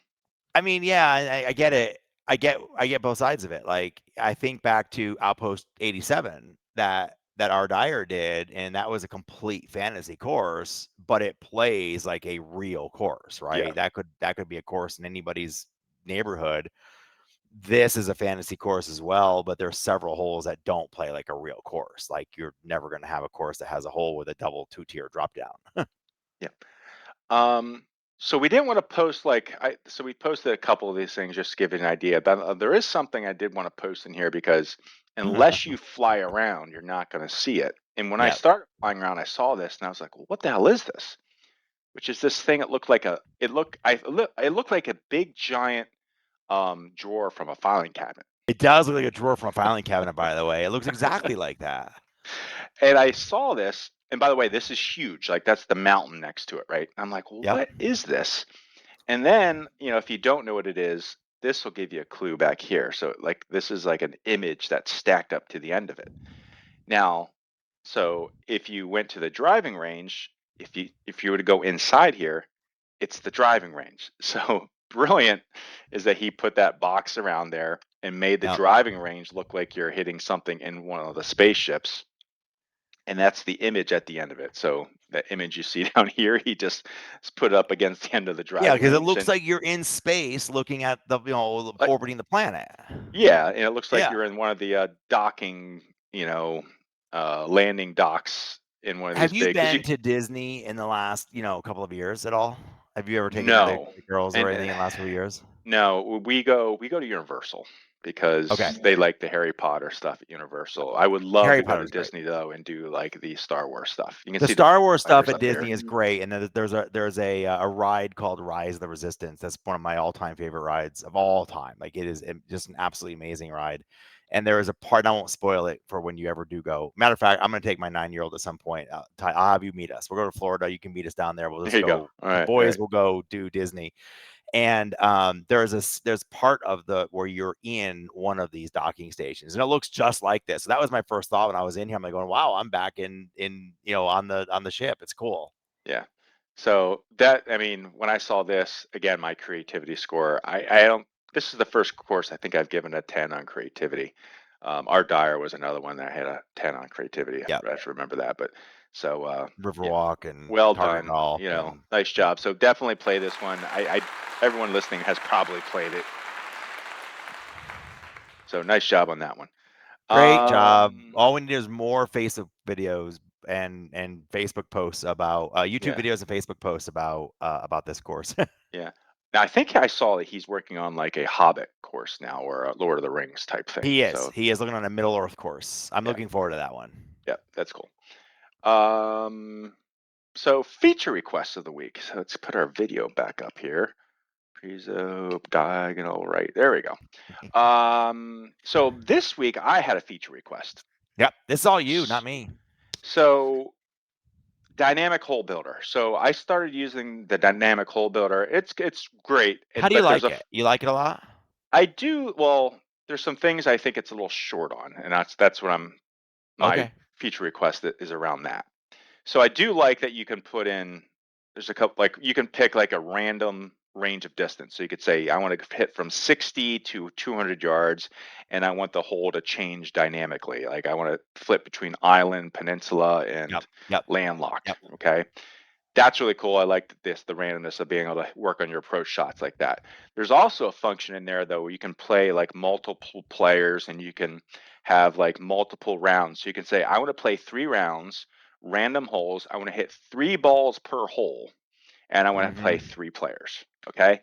S2: yeah, I get it. I get both sides of it. Like I think back to Outpost 87 that our Dyer did, and that was a complete fantasy course, but it plays like a real course,
S1: Yeah,
S2: right? That could be a course in anybody's neighborhood. This is a fantasy course as well, but there's several holes that don't play like a real course. Like you're never going to have a course that has a hole with a double two-tier drop down.
S1: yeah. Um, so we didn't want to post so we posted a couple of these things just to give you an idea. But there is something I did want to post in here because unless you fly around, you're not going to see it. And when I
S2: Yeah.
S1: started flying around, I saw this and I was like, well, what the hell is this? Which is this thing? It looked like it looked like a big giant drawer from a filing cabinet.
S2: It does look like a drawer from a filing cabinet, by the way. It looks exactly like that.
S1: And I saw this, and by the way, this is huge. Like that's the mountain next to it, right? I'm like, well,
S2: Yep.
S1: what is this? And then, if you don't know what it is, this will give you a clue back here. So like this is like an image that's stacked up to the end of it. Now, so if you went to the driving range, if you were to go inside here, it's the driving range. So brilliant is that he put that box around there and made the
S2: Yep.
S1: driving range look like you're hitting something in one of the spaceships. And that's the image at the end of it. So the image you see down here, he just put up against the end of the
S2: Yeah,
S1: driving
S2: because it
S1: range.
S2: looks
S1: And
S2: like you're in space looking at
S1: like,
S2: orbiting the planet.
S1: yeah, and it looks like
S2: Yeah.
S1: you're in one of the docking, landing docks in one of these
S2: Have you
S1: big, because you
S2: been to Disney in the last, couple of years at all? Have you ever taken
S1: no,
S2: the girls or
S1: and
S2: anything in the last couple of years?
S1: no, we go to Universal
S2: Okay.
S1: because they like the Harry Potter stuff at Universal. I would love
S2: Harry
S1: to go
S2: Potter
S1: to
S2: is great.
S1: Disney though and do like the Star Wars stuff. You can
S2: The
S1: see the
S2: Star Wars stuff
S1: fighters
S2: at
S1: up there.
S2: Disney is great, and then there's a ride called Rise of the Resistance. That's one of my all-time favorite rides of all time. Like it is just an absolutely amazing ride. And there is a part, and I won't spoil it for when you ever do go. Matter of fact, I'm going to take my 9-year-old at some point. I'll have you meet us. We'll go to Florida. You can meet us down there. We'll
S1: There
S2: just
S1: you go.
S2: go.
S1: All
S2: The
S1: right, all
S2: boys
S1: right.
S2: will go do Disney. And there's part of the where you're in one of these docking stations, and it looks just like this. So that was my first thought when I was in here. I'm like going, wow, I'm back in on the ship. It's cool.
S1: Yeah. So that, I mean, when I saw this, again, my creativity score, I don't, this is the first course I think I've given a 10 on creativity. Our Dyer was another one that I had a 10 on creativity.
S2: Yeah,
S1: I should remember that. But so, yeah,
S2: Riverwalk and
S1: well
S2: Target
S1: done.
S2: Golf and
S1: Nice
S2: yep.
S1: job. So definitely play this one. Everyone listening has probably played it. So nice job on that one.
S2: Great job.
S1: Um,
S2: All we need is more Facebook videos and Facebook posts about YouTube
S1: yeah.
S2: videos and Facebook posts about this course.
S1: Yeah. Now I think I saw that he's working on like a Hobbit course now or a Lord of the Rings type thing.
S2: He is.
S1: So
S2: He is looking on a Middle Earth course. I'm
S1: yeah,
S2: looking forward to that one.
S1: yeah, that's cool. Um, so feature requests of the week. So let's put our video back up here. Prezo diagonal right. There we go. So this week I had a feature request.
S2: Yep, this is all you, not me.
S1: So dynamic hole builder. So I started using the dynamic hole builder. It's great,
S2: How do you
S1: but
S2: like it? You like it a lot?
S1: I do well. There's some things I think it's a little short on, and that's what my
S2: Okay.
S1: feature request that is around that. So I do like that you can put in. There's a couple like you can pick like a random range of distance. So you could say I want to hit from 60 to 200 yards, and I want the hole to change dynamically. Like I want to flip between island, peninsula,
S2: Yep,
S1: and
S2: yep,
S1: landlocked.
S2: yep.
S1: Okay, that's really cool. I like the randomness of being able to work on your approach shots like that. There's also a function in there though where you can play like multiple players and you can have like multiple rounds. So you can say, I want to play 3 rounds, random holes. I want to hit 3 balls per hole, and I want to play
S2: Mhm.
S1: 3 players. Okay.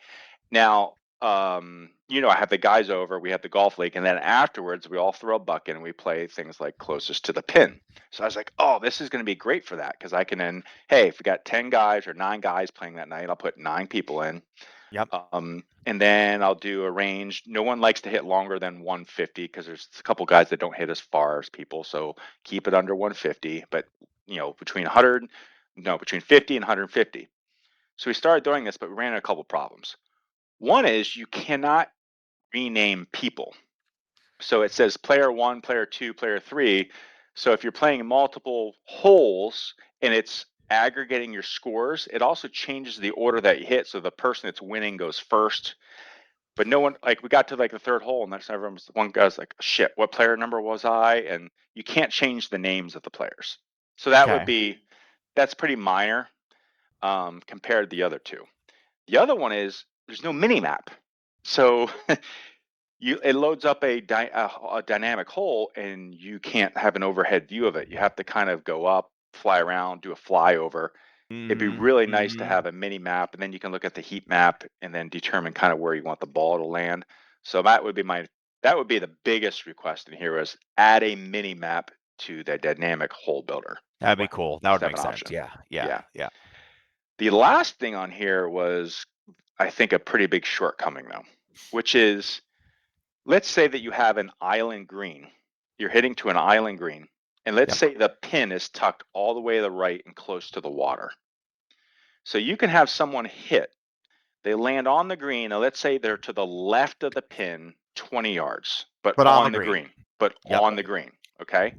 S1: Now, I have the guys over, we have the golf league, and then afterwards we all throw a bucket and we play things like closest to the pin. So I was like, oh, this is going to be great for that because I can then, hey, if we got 10 guys or 9 guys playing that night, I'll put 9 people in.
S2: Yep.
S1: And then I'll do a range. No one likes to hit longer than 150 because there's a couple guys that don't hit as far as people. So keep it under 150, but between 100, no, between 50 and 150. So we started doing this, but we ran into a couple problems. One is you cannot rename people. So it says player one, player two, player three. So if you're playing multiple holes and it's aggregating your scores, it also changes the order that you hit. So the person that's winning goes first. But no one, like, we got to like the third hole, and that's everyone's one guy's like, shit, what player number was I? And you can't change the names of the players. So
S2: Okay.
S1: that's pretty minor compared to the other two. The other one is there's no mini map. So it loads up a dynamic hole and you can't have an overhead view of it. You have to kind of go up, fly around, do a flyover. It'd be
S2: Mhm,
S1: really nice to
S2: mhm.
S1: have a mini map, and then you can look at the heat map and then determine kind of where you want the ball to land. So that would be the biggest request in here is add a mini map to the dynamic hole builder.
S2: That'd be
S1: Well,
S2: cool. That
S1: just
S2: would
S1: have
S2: make
S1: an
S2: sense.
S1: option.
S2: Yeah, yeah,
S1: Yeah.
S2: yeah.
S1: The last thing on here was, I think, a pretty big shortcoming though, which is, let's say that you have an island green. You're hitting to an island green, and let's
S2: Yep.
S1: say the pin is tucked all the way to the right and close to the water. So you can have someone hit, they land on the green, and let's say they're to the left of the pin 20 yards, but
S2: But on the
S1: on the
S2: green.
S1: green, but
S2: Yep.
S1: on the green. Okay.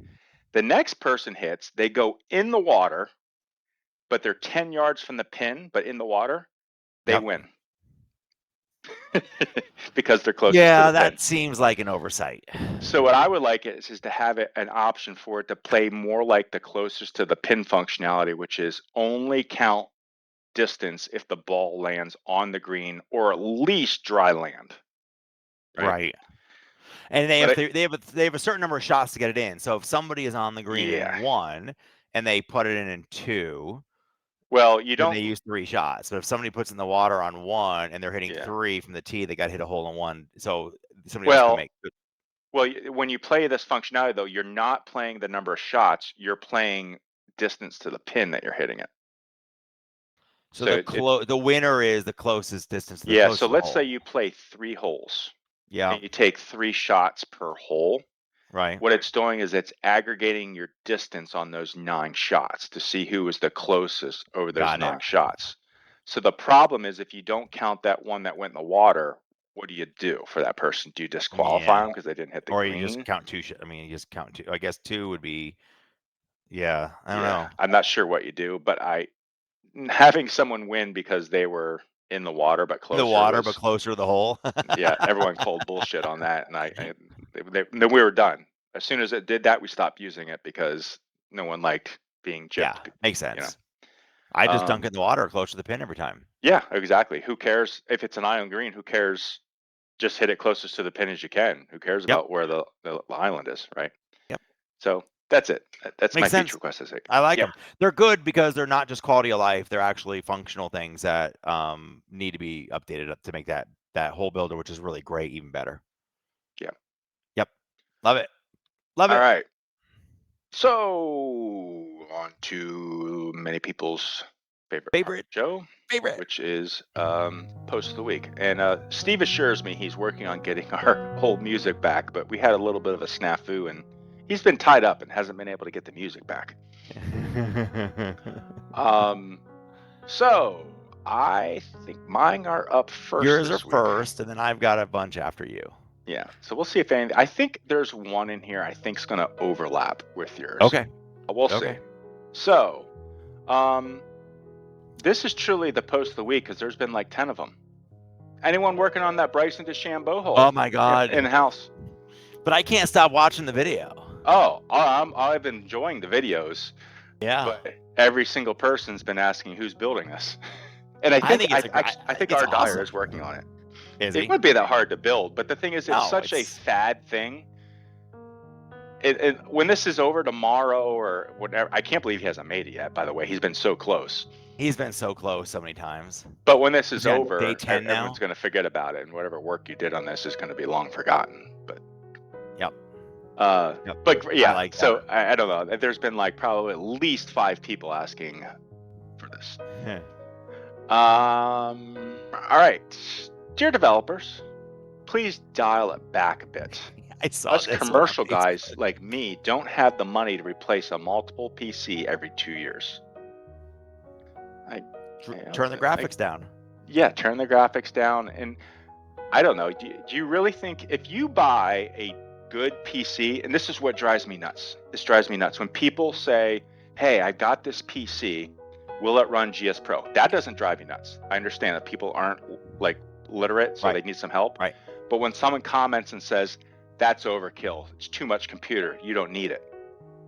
S1: The next person hits, they go in the water, but they're 10 yards from the pin, but in the water, they
S2: Yep.
S1: win because they're closest to the
S2: Yeah,
S1: pin.
S2: that seems like an oversight.
S1: So what I would like is to have an option for it to play more like the closest to the pin functionality, which is only count distance if the ball lands on the green or at least dry land, right?
S2: Right. And
S1: But
S2: they have a certain number of shots to get it in. So if somebody is on the green
S1: yeah,
S2: in 1 and they put it in 2,
S1: well, you
S2: then they
S1: don't.
S2: use 3 shots. But if somebody puts in the water on 1 and they're hitting
S1: Yeah,
S2: 3 from the tee, they got hit a hole in 1. So somebody else can
S1: well,
S2: make good.
S1: when you play this functionality though, you're not playing the number of shots. You're playing distance to the pin that you're hitting it.
S2: So
S1: So
S2: the winner is the closest distance to the
S1: yeah.
S2: close
S1: So
S2: to the
S1: let's say
S2: hole.
S1: you play 3 holes
S2: Yeah,
S1: and you take 3 shots per hole.
S2: right.
S1: What it's doing is it's aggregating your distance on those 9 shots to see who was the closest over those
S2: Got it.
S1: 9 shots. So the problem is if you don't count that one that went in the water, what do you do for that person? Do you disqualify
S2: Yeah.
S1: them because they didn't hit the
S2: Or you just
S1: green?
S2: count 2 I mean, you just count 2. I guess 2 would be yeah, I don't
S1: Yeah,
S2: know.
S1: I'm not sure what you do, but having someone win because they were in the water but
S2: In the
S1: closer
S2: water, but
S1: was,
S2: closer to the hole.
S1: yeah, everyone called bullshit on that, and then we were done. As soon as it did that, we stopped using it because no one liked being
S2: Yeah,
S1: gypped.
S2: makes
S1: You know.
S2: sense. I just dunk
S1: Um,
S2: it in the water close to the pin every time.
S1: yeah, exactly. Who cares if it's an island green? Who cares? Just hit it closest to the pin as you can. Who cares
S2: Yep,
S1: about where the island is, right?
S2: yep.
S1: So that's it. That's my
S2: Makes
S1: feature
S2: sense.
S1: request this week.
S2: I like
S1: Yeah,
S2: them. 'Em. They're good because they're not just quality of life, they're actually functional things that, need to be updated up to make that whole builder, which is really great, even better.
S1: yeah.
S2: Yep. Love it. Love
S1: All
S2: it.
S1: right. So on to many people's favorite part of
S2: Favorite,
S1: the show,
S2: favorite.
S1: which is post of the week. And Steve assures me he's working on getting our old music back, but we had a little bit of a snafu, and he's been tied up and hasn't been able to get the music back. So I think mine are up first
S2: Yours are
S1: this week.
S2: first, and then I've got a bunch after you.
S1: Yeah. So we'll see if any. I think there's one in here I think is going to overlap with yours.
S2: Okay.
S1: We'll see.
S2: Okay.
S1: So, this is truly the post of the week because there's been like 10 of them. Anyone working on that Bryson DeChambeau hole?
S2: Oh my God.
S1: In house.
S2: But I can't stop watching the video.
S1: Oh, I've been enjoying the videos.
S2: Yeah.
S1: But every single person's been asking who's building this, and I think I think
S2: it's
S1: our Dyer
S2: awesome.
S1: is working on it.
S2: Is
S1: It
S2: he?
S1: wouldn't be that hard to build, but the thing is, it's
S2: No,
S1: such a
S2: it's
S1: fad thing. When this is over tomorrow or whatever, I can't believe he hasn't made it yet. By the way, he's been so close.
S2: he's been so close so many times.
S1: But when this
S2: He's
S1: is
S2: on day
S1: over,
S2: 10 now.
S1: everyone's going to forget about it, and whatever work you did on this is going to be long forgotten. But
S2: Yep. Yep.
S1: but yeah.
S2: I like
S1: So I don't know. There's been like probably at least 5 people asking for this.
S2: that.
S1: All right, dear developers, please dial it back a bit.
S2: I saw
S1: Us
S2: this
S1: commercial guys like me don't have the money to replace a multiple PC every 2 years.
S2: Turn the graphics down.
S1: Yeah, turn the graphics down. And I don't know, do you really think if you buy a good PC, and this is what drives me nuts. This drives me nuts when people say, hey, I got this PC, will it run GS Pro? That doesn't drive me nuts. I understand that people aren't like literate, so they need some help.
S2: Right.
S1: But when someone comments and says, that's overkill, it's too much computer, you don't need it.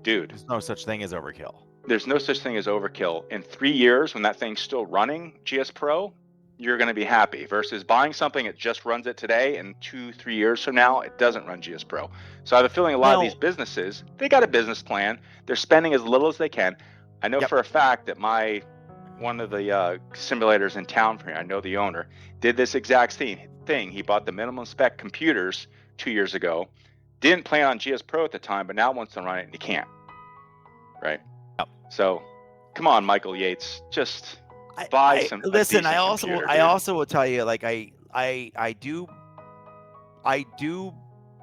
S1: Dude.
S2: There's no such thing as overkill.
S1: There's no such thing as overkill. In 3 years, when that thing's still running GS Pro, you're going to be happy versus buying something that just runs it today and 2-3 years from now it doesn't run GS Pro. So I have a feeling a lot of these businesses, they got a business plan, they're spending as little as they can. I know for a fact that one of the simulators in town for me, I know the owner, did this exact thing. He bought the minimum spec computers 2 years ago, didn't plan on GS Pro at the time, but now wants to run it and he can't. Right. So come on, Michael Yates, just buy some.
S2: Listen, I
S1: computer,
S2: also will tell you, like I do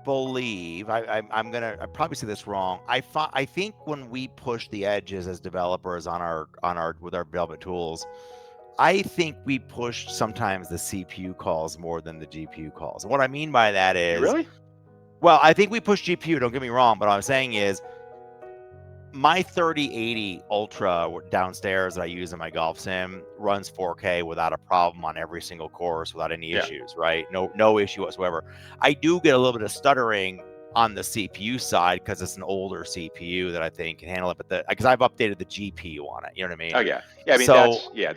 S2: believe I'm gonna probably say this wrong. I think when we push the edges as developers on our with our development tools, I think we push sometimes the CPU calls more than the GPU calls. And what I mean by that is,
S1: really?
S2: Well, I think we push GPU. Don't get me wrong, but what I'm saying is, my 3080 Ultra downstairs that I use in my golf sim runs 4K without a problem on every single course without any issues, right? No issue whatsoever. I do get a little bit of stuttering on the CPU side because it's an older CPU that I think can handle it, but because I've updated the GPU on it, you know what I mean?
S1: Oh yeah, I mean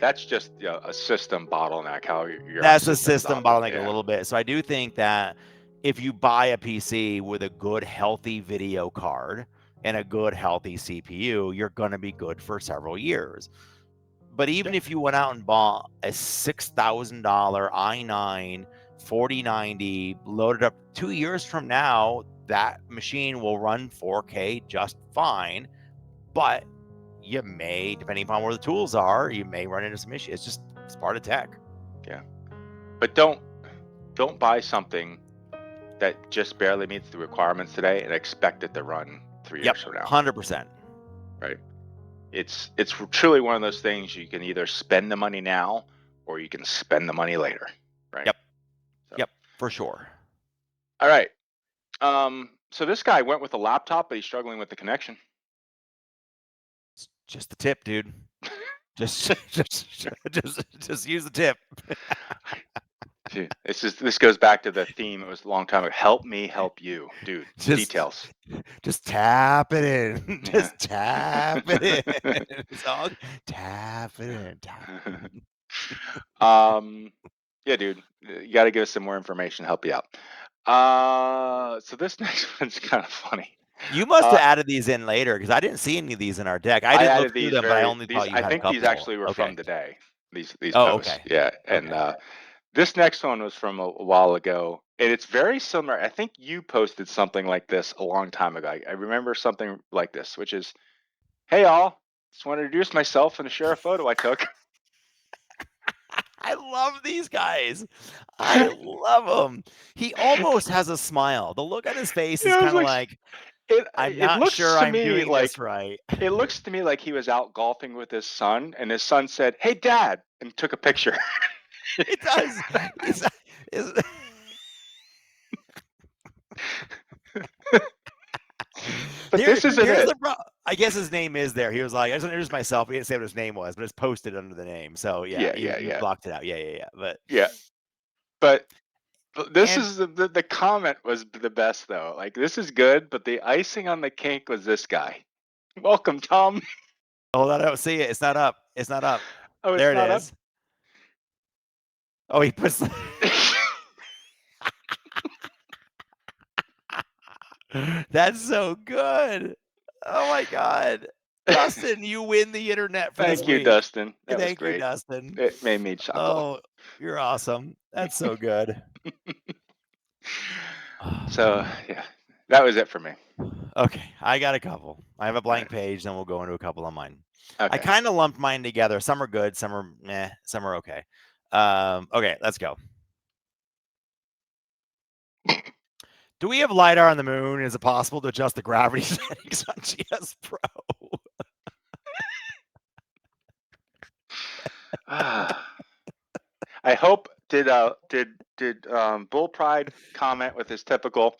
S1: that's just a system bottleneck. How
S2: that's a system bottleneck a little bit. So I do think that if you buy a PC with a good, healthy video card and a good, healthy CPU, you're going to be good for several years. But even if you went out and bought a $6,000 i9 4090, loaded up 2 years from now, that machine will run 4K just fine. But you may, depending upon where the tools are, you may run into some issues. It's part of tech.
S1: Yeah. But don't buy something that just barely meets the requirements today and expect it to run 3 years from now.
S2: 100%.
S1: Right. It's truly one of those things you can either spend the money now or you can spend the money later. Right.
S2: Yep. For sure.
S1: All right. So this guy went with a laptop, but he's struggling with the connection.
S2: It's just the tip, dude. just use the tip.
S1: Dude, this goes back to the theme. It was a long time ago. Help me help you, dude. Details.
S2: Just tap it in. Just tap it in. Tap it in. Tap it in.
S1: Yeah, dude. You got to give us some more information to help you out. So this next one's kind of funny.
S2: You must have added these in later because I didn't see any of these in our deck. I didn't look through them, but I only thought you had a couple.
S1: I think these actually were from today. These
S2: Oh,
S1: posts.
S2: okay.
S1: Yeah, and this next one was from a while ago, and it's very similar. I think you posted something like this a long time ago. I remember something like this, which is, "Hey all, Just want to introduce myself and to share a photo I took.
S2: I love these guys. I love them. He almost has a smile. The look on his face
S1: It
S2: is
S1: was
S2: kind of
S1: like
S2: like,
S1: it.
S2: I'm
S1: It
S2: not
S1: looks
S2: sure
S1: to
S2: I'm
S1: me
S2: doing this
S1: like
S2: right.
S1: it looks to me like he was out golfing with his son, and his son said, "Hey, Dad," and took a picture.
S2: It does. He's, is-
S1: But this isn't
S2: here's
S1: it.
S2: the problem. I guess his name is there. He was like, I just introduced myself. He didn't say what his name was, but it's posted under the name. So yeah,
S1: Yeah,
S2: you
S1: yeah,
S2: you
S1: yeah,
S2: blocked it out. Yeah. But
S1: yeah. But this
S2: and
S1: is the comment was the best though. Like this is good, but the icing on the cake was this guy. Welcome, Tom.
S2: hold on, I don't see it. It's not up. It's not up.
S1: Oh, it's
S2: There it
S1: not up.
S2: is. Oh, he puts. That's so good. Oh my god. Dustin, you win the internet for this
S1: Thank you,
S2: week.
S1: Dustin. That was
S2: Thank you,
S1: great.
S2: Dustin.
S1: It made me chuckle.
S2: Oh, you're awesome. That's so good.
S1: So yeah, that was it for me.
S2: Okay, I got a couple. I have a
S1: All
S2: blank
S1: right.
S2: page, then we'll go into a couple of mine. I
S1: Okay.
S2: kind of lumped mine together. Some are good, some are meh, some are okay. Okay, let's go. Do we have LiDAR on the moon? Is it possible to adjust the gravity settings on GS Pro?
S1: I hope did Bull Pride comment with his typical,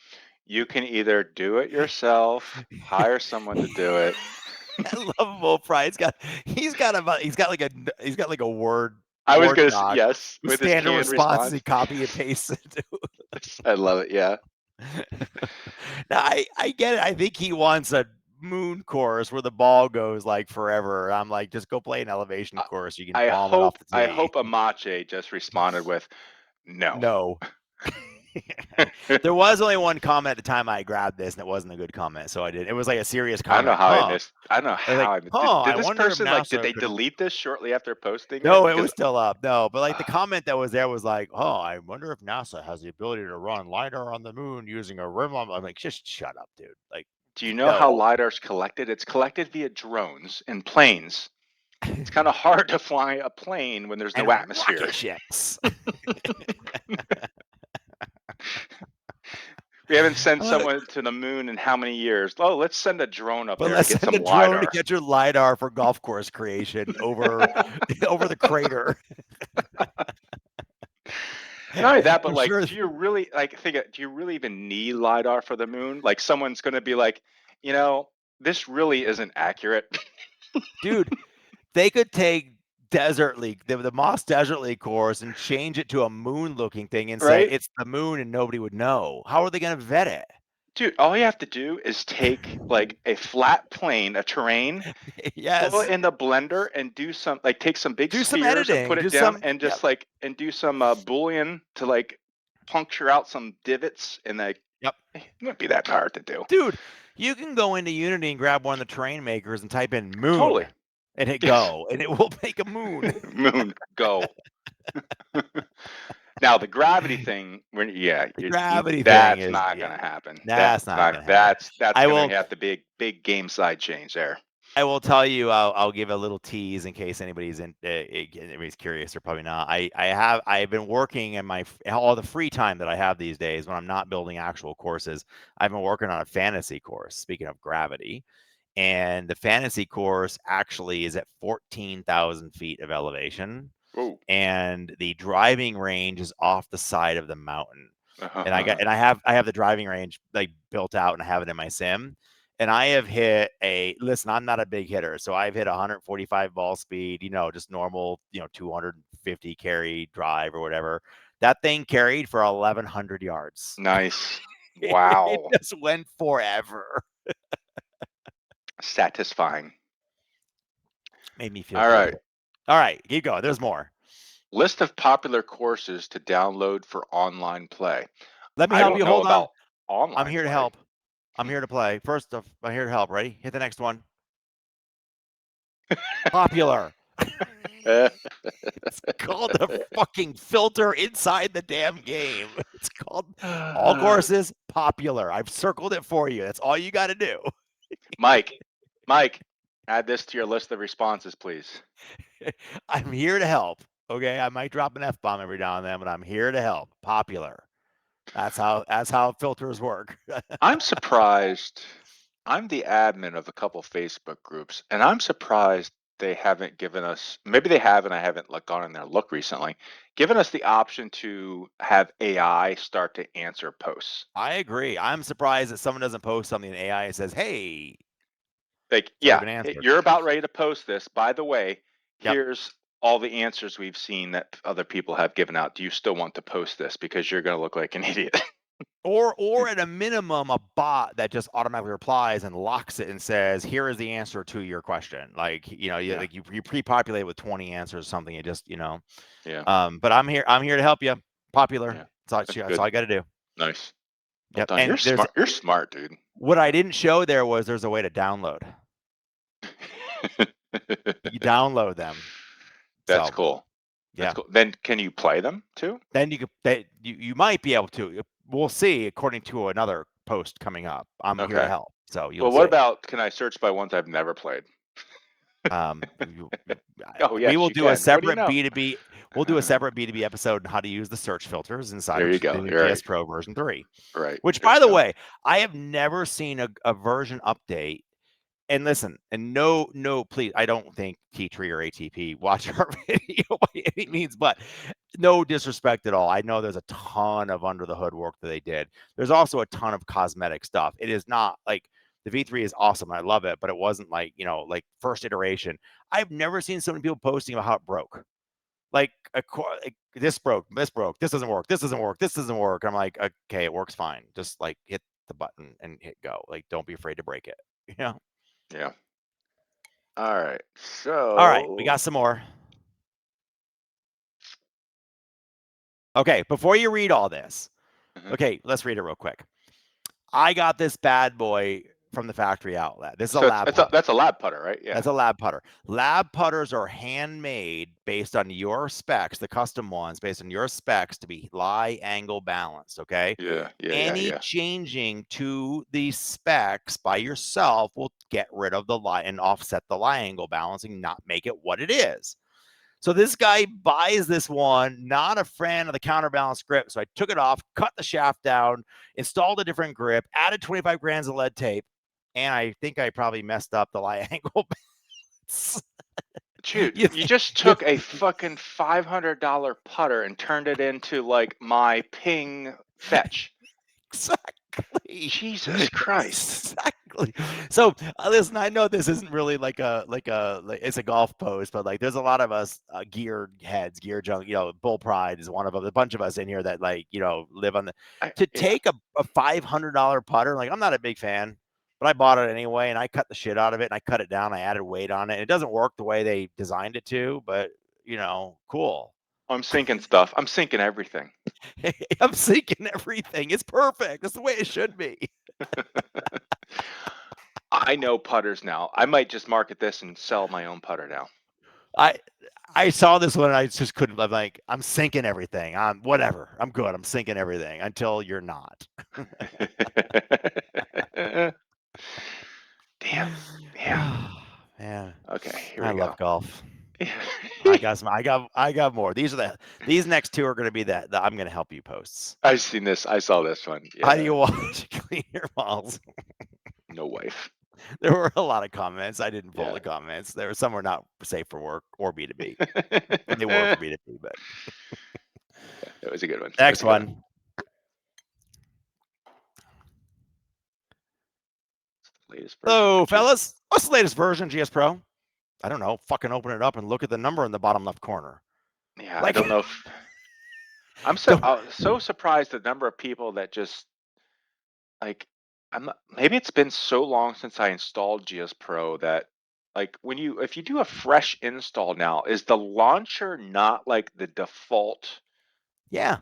S1: you can either do it yourself, hire someone to do it.
S2: I love Mo Fry. He's got like a
S1: I was
S2: Word
S1: gonna say
S2: doc
S1: yes
S2: with
S1: with his
S2: standard
S1: canned
S2: responses. He
S1: response.
S2: copy and pastes it.
S1: I love it. Yeah.
S2: Now I get it. I think he wants a moon course where the ball goes like forever. I'm like, just go play an elevation
S1: I,
S2: course. You can
S1: I
S2: bomb it off
S1: hope
S2: the
S1: I
S2: tee.
S1: hope Amache just responded with no.
S2: No. There was only one comment at the time I grabbed this, and it wasn't a good comment, so I did. It was like a serious
S1: I don't know
S2: comment.
S1: how I
S2: Huh?
S1: missed. I don't know
S2: I was like,
S1: how I missed.
S2: huh?
S1: Did
S2: I
S1: this
S2: wonder if
S1: person like? Did
S2: NASA
S1: they
S2: could.
S1: delete this shortly after posting it?
S2: No, it
S1: Because
S2: was still up. No, but like the
S1: uh,
S2: comment that was there was like, "Oh, I wonder if NASA has the ability to run lidar on the moon using a rim." I'm like, just shut up, dude. Like,
S1: do you know how
S2: no,
S1: lidar's collected? It's collected via drones and planes. It's kind of hard to fly a plane when there's
S2: and
S1: no atmosphere.
S2: rocket ships.
S1: We haven't sent
S2: Uh,
S1: someone to the moon in how many years? Oh, let's send a drone up
S2: but
S1: there to
S2: let's
S1: get
S2: send
S1: some
S2: a drone to
S1: lidar.
S2: get your lidar for golf course creation over over the crater.
S1: Not only that, but
S2: I'm
S1: like,
S2: sure,
S1: do you really like think? Do you really even need lidar for the moon? Like, someone's going to be like, you know, this really isn't accurate,
S2: dude. They could take Desert League, the Moss Desert League course, and change it to a moon-looking thing and say
S1: right?
S2: it's the moon, and nobody would know. How are they going to vet it?
S1: Dude, all you have to do is take like a flat plane, a terrain, throw it
S2: Yes.
S1: in the blender and do some like take some big
S2: Do some
S1: spheres and
S2: editing.
S1: put
S2: Do
S1: it down
S2: some,
S1: and
S2: yep,
S1: just like and do some boolean to like puncture out some divots and like
S2: yep.
S1: it wouldn't be that hard to do.
S2: Dude, you can go into Unity and grab one of the train makers and type in moon
S1: Totally.
S2: and hit
S1: Yes.
S2: go, and it will make a moon.
S1: Moon, go. Now the gravity thing, when yeah,
S2: The
S1: you
S2: gravity thing
S1: that's
S2: is,
S1: not
S2: yeah,
S1: gonna happen.
S2: that's
S1: That's
S2: not
S1: not
S2: gonna happen.
S1: that's
S2: I
S1: gonna
S2: will
S1: have the big game side change there.
S2: I will tell you, I'll give a little tease in case anybody's curious or probably not. I've been working in all the free time that I have these days when I'm not building actual courses. I've been working on a fantasy course. Speaking of gravity, and the fantasy course actually is at 14,000 feet of elevation,
S1: Whoa.
S2: and the driving range is off the side of the mountain. And
S1: Uh-huh.
S2: I have the driving range like built out and I have it in my sim. And I have hit listen, I'm not a big hitter. So I've hit 145 ball speed, just normal, 250 carry drive or whatever. That thing carried for 1,100 yards.
S1: Nice.
S2: It
S1: Wow.
S2: just went forever.
S1: Satisfying.
S2: Made me feel
S1: All
S2: good.
S1: right.
S2: All right, keep going. There's more.
S1: List of popular courses to download for online play.
S2: Let me
S1: I
S2: help
S1: don't
S2: you.
S1: know
S2: Hold on.
S1: about
S2: I'm
S1: online
S2: here to
S1: play.
S2: help. I'm here to play. First off, I'm here to help. Ready? Hit the next one. Popular. It's called a fucking filter inside the damn game. It's called all courses popular. I've circled it for you. That's all you got to do.
S1: Mike, Mike, Add this to your list of responses, please.
S2: I'm here to help. Okay, I might drop an F bomb every now and then, but I'm here to help. Popular. That's how filters work.
S1: I'm surprised. I'm the admin of a couple Facebook groups, and I'm surprised they haven't given us, maybe they have, and I haven't gone in there and looked recently, given us the option to have AI start to answer posts.
S2: I agree. I'm surprised that someone doesn't post something in AI and says, "Hey,
S1: Like,
S2: it's already
S1: yeah,
S2: been
S1: hey,
S2: answered."
S1: you're about ready to post this. By the way,
S2: Yep.
S1: here's all the answers we've seen that other people have given out. Do you still want to post this? Because you're going to look like an idiot.
S2: Or at a minimum, a bot that just automatically replies and locks it and says, "Here is the answer to your question." Like,
S1: Yeah,
S2: like you pre-populate with 20 answers or something.
S1: yeah,
S2: But I'm here to help you. Popular.
S1: yeah. That's
S2: That's all
S1: good.
S2: I got to do.
S1: Nice. Well
S2: Yep.
S1: done. You're
S2: And there's
S1: smart. You're smart, dude.
S2: what I didn't show there was there's a way to download. You download them.
S1: That's
S2: So
S1: cool. That's
S2: yeah.
S1: cool. Then can you play them too?
S2: Then you might be able to. We'll see according to another post coming up. I'm here to
S1: Okay.
S2: help. So you'll
S1: Well, what
S2: see.
S1: about can I search by ones I've never played? Oh,
S2: We
S1: yes,
S2: will
S1: you
S2: do a
S1: can. What do you
S2: separate
S1: know?
S2: B2B. We'll do a separate B2B episode on how to use the search filters inside
S1: There
S2: of
S1: you go.
S2: the new
S1: You're
S2: GS
S1: right.
S2: Pro version 3.
S1: Right.
S2: Which,
S1: Good
S2: by the
S1: stuff.
S2: way, I have never seen a version update. And listen, and no, please, I don't think T-Tree or ATP watch our video by any means, but no disrespect at all. I know there's a ton of under the hood work that they did. There's also a ton of cosmetic stuff. It is not like the V3 is awesome. I love it, but it wasn't like, like first iteration. I've never seen so many people posting about how it broke. Like this broke, this doesn't work, this doesn't work, this doesn't work. I'm like, okay, it works fine. Just like hit the button and hit go. Like, don't be afraid to break it. You know?
S1: Yeah. All right.
S2: All right, we
S1: So,
S2: got some more. Okay, before you read all this,
S1: mhm.
S2: okay, let's read it real quick. I got this bad boy from the factory outlet. This is a
S1: So
S2: lab putter.
S1: that's a lab putter, right? Yeah.
S2: That's a lab putter. Lab putters are handmade based on your specs, the custom ones, based on your specs to be lie angle balanced. Okay.
S1: Yeah. Yeah. Yeah.
S2: Any
S1: Yeah.
S2: changing to the specs by yourself will get rid of the lie and offset the lie angle balancing, not make it what it is. So this guy buys this one, not a fan of the counterbalance grip. So I took it off, cut the shaft down, installed a different grip, added 25 grams of lead tape, and I think I probably messed up the lie angle balance.
S1: Dude,
S2: you
S1: you
S2: think,
S1: just
S2: you
S1: took a fucking $500 putter and turned it into like my ping fetch.
S2: exactly.
S1: Jesus Christ.
S2: Exactly. So listen, I know this isn't really like it's a golf post, but like there's a lot of us gear heads, gear junk. Bull Pride is one of them. A bunch of us in here that live on the to
S1: Yeah.
S2: take a $500 putter. Like I'm not a big fan, but I bought it anyway, and I cut the shit out of it, and I cut it down. I added weight on it. It doesn't work the way they designed it to, but cool.
S1: I'm sinking stuff. I'm sinking everything.
S2: I'm sinking everything. It's perfect. That's the way it should be.
S1: I know putters now. I might just market this and sell my own putter now.
S2: I I saw this one and I just couldn't. I'm like, I'm sinking everything. I'm whatever. I'm good. I'm sinking everything until you're not.
S1: Damn. Yeah.
S2: Man,
S1: Okay, here
S2: I
S1: we go.
S2: love golf. I got more. These next two are going to be the I'm going to help you posts.
S1: I've seen this. I saw this one.
S2: How do
S1: Yeah.
S2: you want to clean your balls?
S1: No wife.
S2: There were a lot of comments. I didn't pull
S1: Yeah.
S2: the comments. There were some were not safe for work or B2B, but they were for B2B. But
S1: Yeah, it was a good one. It was
S2: next
S1: a good one.
S2: one.
S1: Latest version for
S2: Hello,
S1: GS.
S2: fellas. What's the latest version of GS Pro? I don't know. Fucking open it up and look at the number in the bottom left corner.
S1: Yeah, I
S2: Like,
S1: don't know if I'm
S2: don't,
S1: so surprised the number of people that just like I'm not, maybe it's been so long since I installed GS Pro that like if you do a fresh install now, is the launcher not like the default?
S2: yeah,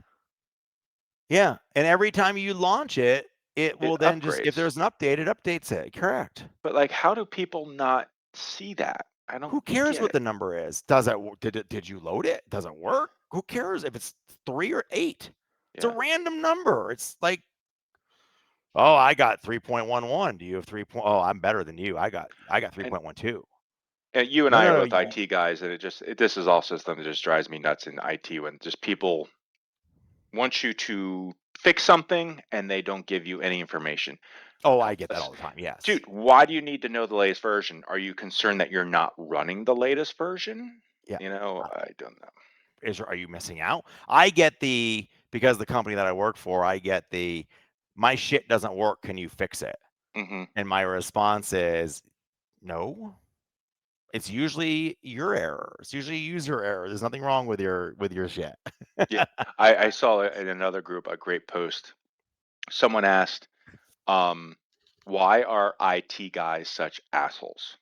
S2: yeah. And every time you launch it, it
S1: It
S2: will then just, if
S1: upgrades.
S2: there's an update, it updates it. Correct.
S1: But like, how do people not see that? I don't
S2: Who cares
S1: get
S2: what
S1: it.
S2: the number is? Does it, did you load it? Does it work? Who cares if it's 3 or 8? It's a
S1: Yeah.
S2: random number. It's like, oh, I got 3.11. Do you have 3 point? Oh, I'm better than you. I got
S1: And
S2: 3.12.
S1: And you and
S2: No,
S1: I
S2: no,
S1: are
S2: no.
S1: both IT guys, and this is also something that just drives me nuts in IT when just people want you to fix something and they don't give you any information.
S2: Oh,
S1: No,
S2: I get that all the time. Yes.
S1: dude, why do you need to know the latest version? Are you concerned that you're not running the latest version?
S2: Yeah.
S1: I don't know.
S2: Are you missing out? I get the because the company that I work for, I get the my shit doesn't work. Can you fix it?
S1: Hmm.
S2: And my response is no. It's usually your error. It's usually user error. There's nothing wrong with your shit.
S1: Yeah, I saw in another group a great post. Someone asked, um, "Why are IT guys such assholes?"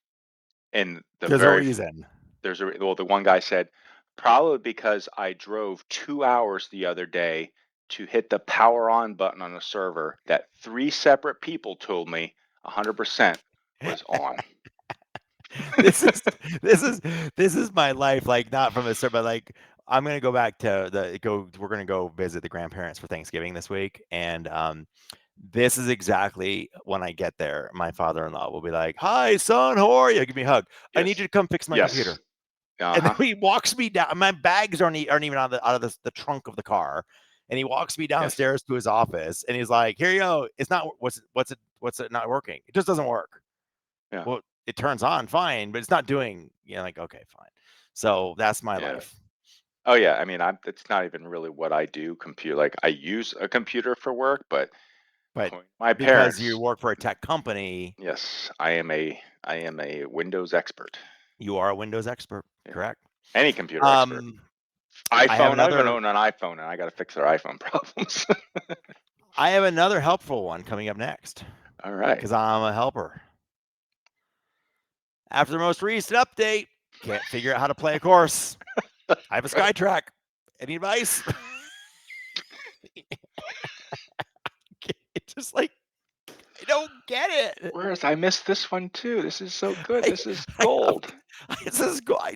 S1: And
S2: There's a reason.
S1: the one guy said, "Probably because I drove 2 hours the other day to hit the power on button on a server that three separate people told me 100% was on."
S2: this is this is this is my life. Like not from a start, but like I'm gonna go back to the go. We're gonna go visit the grandparents for Thanksgiving this week, and this is exactly when I get there. My father-in-law will be like, "Hi, son, how are you? Give me a hug. I need
S1: Yes.
S2: you to come fix my
S1: Yes.
S2: computer." And then
S1: Uh-huh.
S2: he walks me down. My bags aren't even out of the trunk of the car, and he walks me
S1: Yes.
S2: downstairs to his office, and he's like, "Here you go. It's not what's it not working? It just doesn't work.
S1: Yeah.
S2: Well, it turns on fine, but it's not doing." Like okay, fine. So that's my
S1: Yeah.
S2: life.
S1: Oh yeah. I mean, it's not even really what I do. Computer, like I use a computer for work, but
S2: But
S1: my
S2: because you
S1: parents,
S2: work for a tech company,
S1: yes, I am a Windows expert.
S2: you are a Windows expert,
S1: Yeah.
S2: correct?
S1: Any computer expert.
S2: Um, I have
S1: iPhone, I even
S2: another
S1: own an iPhone and I got to fix their iPhone problems.
S2: I have another helpful one coming up next
S1: All right.
S2: because I'm a helper. After the most recent update, can't figure out how to play a course. I have a SkyTrack. Any advice? It's just like I don't get it.
S1: Whereas I missed this one too. This is so good.
S2: I,
S1: This is
S2: I have
S1: gold.
S2: this is good. I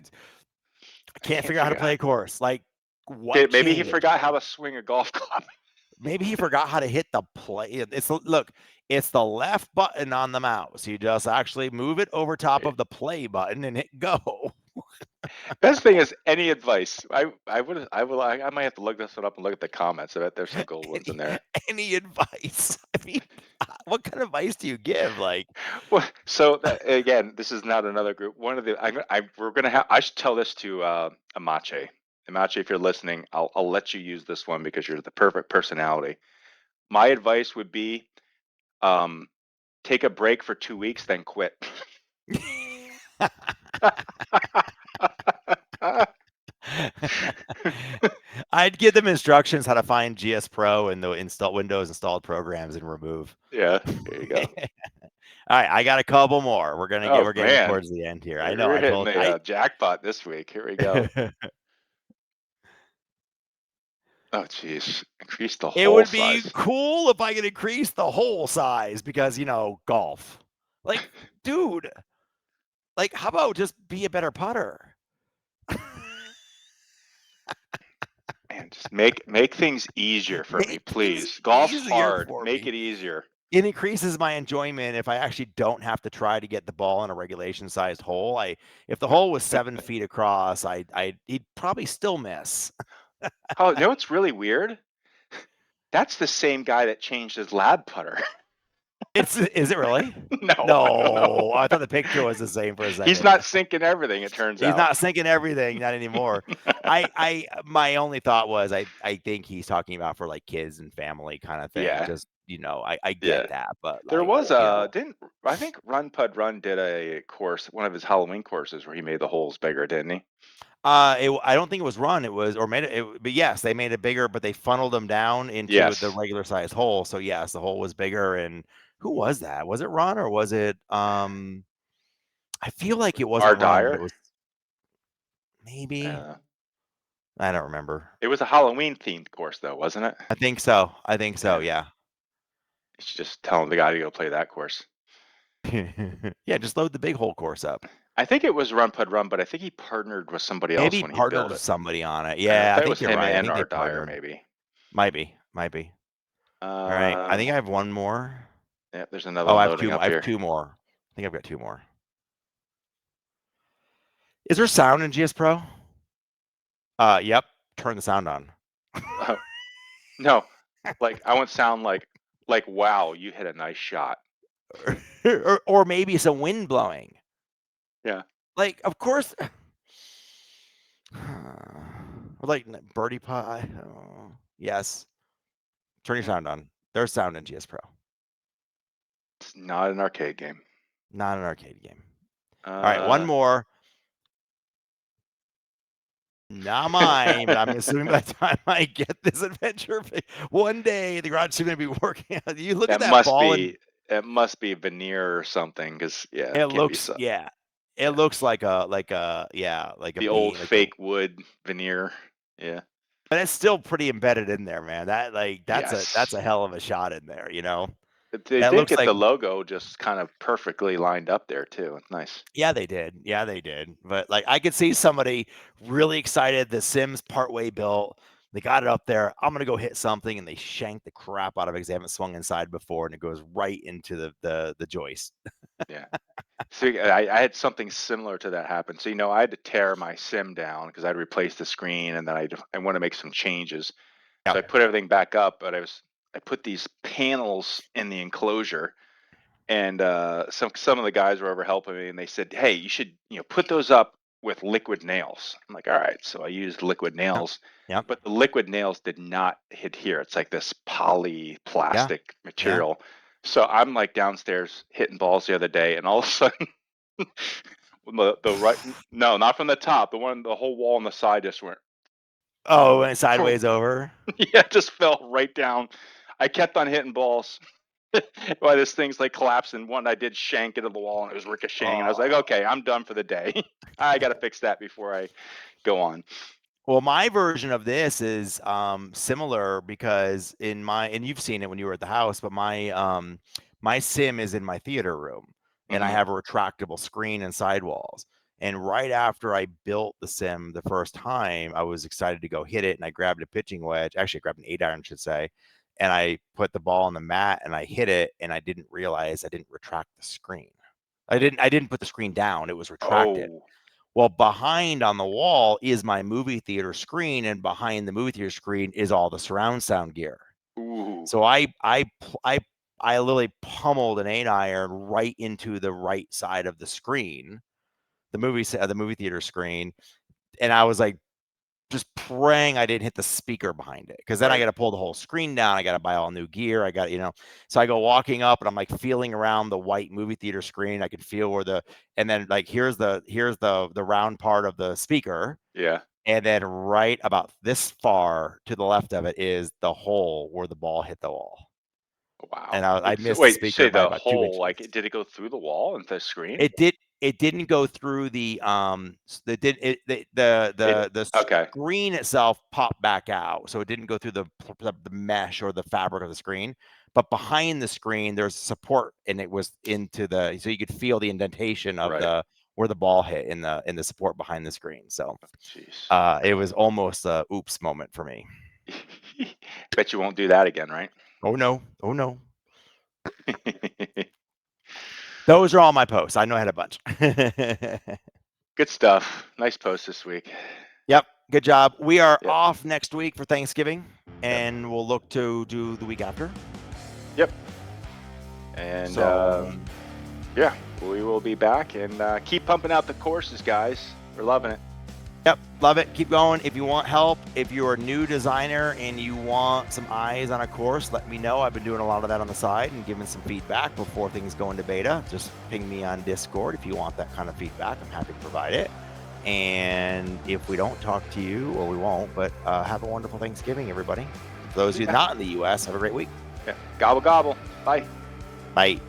S1: I
S2: can't
S1: can't
S2: figure out how to
S1: figure
S2: play
S1: out.
S2: a course. Like what
S1: Maybe he
S2: changed?
S1: forgot how to swing a golf club.
S2: Maybe he forgot how to hit the play. Look, it's the left button on the mouse. You just actually move it over top of the play button and hit go.
S1: Best thing is any advice. I might have to look this one up and look at the comments. I bet there's some gold ones in
S2: any,
S1: there.
S2: any advice? I mean, what kind of advice do you give? Like,
S1: Well, so again, this is not another group. One of the we're gonna have. I should tell this to Amache. Amache, if you're listening, I'll let you use this one because you're the perfect personality. My advice would be, um, take a break for 2 weeks, then quit.
S2: I'd give them instructions how to find GS Pro and the install Windows installed programs and remove.
S1: Yeah, there you
S2: All
S1: go.
S2: right, I got a couple more.
S1: Oh
S2: We're getting
S1: man,
S2: towards the end here. I know.
S1: we're
S2: I
S1: hitting
S2: told you.
S1: the jackpot this week. Here we go. Oh geez, increase the
S2: It
S1: whole
S2: would be
S1: size.
S2: cool if I could increase the hole size because, golf. Like, dude, like, how about just be a better putter?
S1: Man, just make things easier for me,
S2: Make things
S1: please. Golf's
S2: easier
S1: hard.
S2: for
S1: Make
S2: me.
S1: it easier.
S2: It increases my enjoyment if I actually don't have to try to get the ball in a regulation sized hole. If the hole was 7 feet across, he'd probably still miss.
S1: Oh, you know what's really weird? That's the same guy that changed his lab putter.
S2: Is it really?
S1: No, no.
S2: No, I thought the picture was the same for a
S1: He's
S2: second.
S1: not sinking everything, it turns
S2: He's
S1: out.
S2: not sinking everything, not anymore. My only thought was I think he's talking about for like kids and family kind of thing.
S1: Yeah,
S2: Just, I get
S1: yeah.
S2: that, but
S1: There
S2: like,
S1: was a didn't I think Run Pud Run did a course, one of his Halloween courses where he made the holes bigger, didn't he?
S2: I don't think it was run. It was or made it, but yes, they made it bigger, but they funneled them down into the
S1: Yes.
S2: regular size hole. So yes, the hole was bigger. And who was that? Was it run or was it? I feel like it
S1: R
S2: wasn't run, but it
S1: Dyer.
S2: was maybe.
S1: Uh,
S2: I don't remember.
S1: it was a Halloween themed course though, wasn't it?
S2: I think so. I think so.
S1: Yeah.
S2: Yeah.
S1: You should just tell the guy to go play that course.
S2: Yeah. Just load the big hole course up.
S1: I think it was Run Pud Run, but I think he partnered with somebody
S2: Maybe
S1: else
S2: he
S1: when he
S2: partnered
S1: built
S2: with
S1: it.
S2: somebody on it.
S1: I
S2: Yeah, I
S1: thought it
S2: think
S1: was
S2: you're
S1: him
S2: right. I
S1: and
S2: think they
S1: R Dyer
S2: partnered.
S1: maybe.
S2: Might be. Might be. All right. I
S1: Uh,
S2: think I have one more.
S1: yeah, there's another
S2: Oh,
S1: one loading
S2: I
S1: up
S2: have
S1: here.
S2: two more. I think I've got two more. Is there sound in GS Pro? Yep. Turn the sound on.
S1: No, like I want sound like wow, you hit a nice shot.
S2: or maybe some wind blowing.
S1: Yeah.
S2: Like, of course. Like birdie pie. Oh, yes. Turn your sound on. There's sound in GS Pro.
S1: It's not an arcade game.
S2: Not an arcade game. All right, one more. Not mine, but I'm assuming by the time I get this adventure, one day the garage is going to be working. You look at
S1: That
S2: that
S1: must
S2: ball, and
S1: be it must be veneer or something, because yeah,
S2: it
S1: it can't be
S2: looks,
S1: so.
S2: yeah, it
S1: Yeah,
S2: looks like a
S1: the old
S2: bean,
S1: fake wood veneer. Yeah.
S2: but it's still pretty embedded in there, man. That's a
S1: Yes.
S2: hell of a shot in there, you know.
S1: They
S2: That
S1: did
S2: looks
S1: get
S2: like,
S1: the logo just kind of perfectly lined up there too. It's nice.
S2: yeah, they did. Yeah, they did. But like, I could see somebody really excited. The Sims partway built. They got it up there. I'm gonna go hit something, and they shank the crap out of it because they haven't swung inside before, and it goes right into the joist.
S1: Yeah. See, I had something similar to that happen. So, I had to tear my sim down because I'd replaced the screen, and then I want to make some changes. So
S2: Yep.
S1: I put everything back up, but I put these panels in the enclosure, and some of the guys were over helping me, and they said, "Hey, you should put those up with liquid nails." I'm like, "All right." So I used liquid
S2: Yep.
S1: nails,
S2: Yep.
S1: but the liquid nails did not adhere. It's like this poly
S2: Yeah.
S1: plastic
S2: Yeah.
S1: material. So I'm like downstairs hitting balls the other day, and all of a sudden, the right, no, not from the top, the whole wall on the side just went,
S2: Oh, and sideways over.
S1: yeah, it just fell right down. I kept on hitting balls. Why this thing's like collapsing. One I did shank into the wall and it was ricocheting, and I was like,
S2: Oh.
S1: okay, I'm done for the day. I got to fix that before I go on.
S2: Well, my version of this is similar because and you've seen it when you were at the house, but my sim is in my theater room, and I
S1: Hmm.
S2: have a retractable screen and sidewalls. And right after I built the sim the first time, I was excited to go hit it, and I grabbed a pitching wedge. Actually, I grabbed an 8-iron, should say, and I put the ball on the mat and I hit it, and I didn't realize I didn't retract the screen. I didn't put the screen down; it was retracted.
S1: Oh,
S2: Well, behind on the wall is my movie theater screen, and behind the movie theater screen is all the surround sound gear.
S1: ooh,
S2: So I literally pummeled an 8-iron right into the right side of the screen, the movie theater screen, and I was like just praying I didn't hit the speaker behind it, because then I
S1: right,
S2: got to pull the whole screen down. I got to buy all new gear. I got, so I go walking up, and I'm like feeling around the white movie theater screen. I can feel where and then like here's the round part of the speaker,
S1: yeah,
S2: and then right about this far to the left of it is the hole where the ball hit the wall,
S1: wow.
S2: and I
S1: So,
S2: missed the
S1: wait,
S2: speaker
S1: say
S2: by
S1: the
S2: about 2
S1: hole,
S2: inches.
S1: like, did it go through the wall into the screen?
S2: It didn't go through the did it
S1: It
S2: the
S1: okay,
S2: screen itself popped back out, so it didn't go through the mesh or the fabric of the screen, but behind the screen, there's support, and it was into so you could feel the indentation of
S1: right.
S2: the where the ball hit in the support behind the screen, so,
S1: Jeez.
S2: it was almost a oops moment for me.
S1: Bet you won't do that again, right?
S2: Oh, no. Oh, no. Those are all my posts. I know I had a bunch.
S1: Good stuff. Nice post this week.
S2: Yep, good job. We are
S1: Yep.
S2: off next week for Thanksgiving,
S1: Yep.
S2: and we'll look to do the week after.
S1: Yep. And
S2: So,
S1: yeah, we will be back, and keep pumping out the courses, guys. We're loving it.
S2: yep, love it. Keep going. If you want help, if you're a new designer and you want some eyes on a course, let me know. I've been doing a lot of that on the side and giving some feedback before things go into beta. Just ping me on Discord if you want that kind of feedback. I'm happy to provide it. And if we don't talk to you, or we won't, but have a wonderful Thanksgiving, everybody. For those of you
S1: Yeah.
S2: not in the U.S., have a great week.
S1: Yeah. Gobble gobble. Bye.
S2: Bye.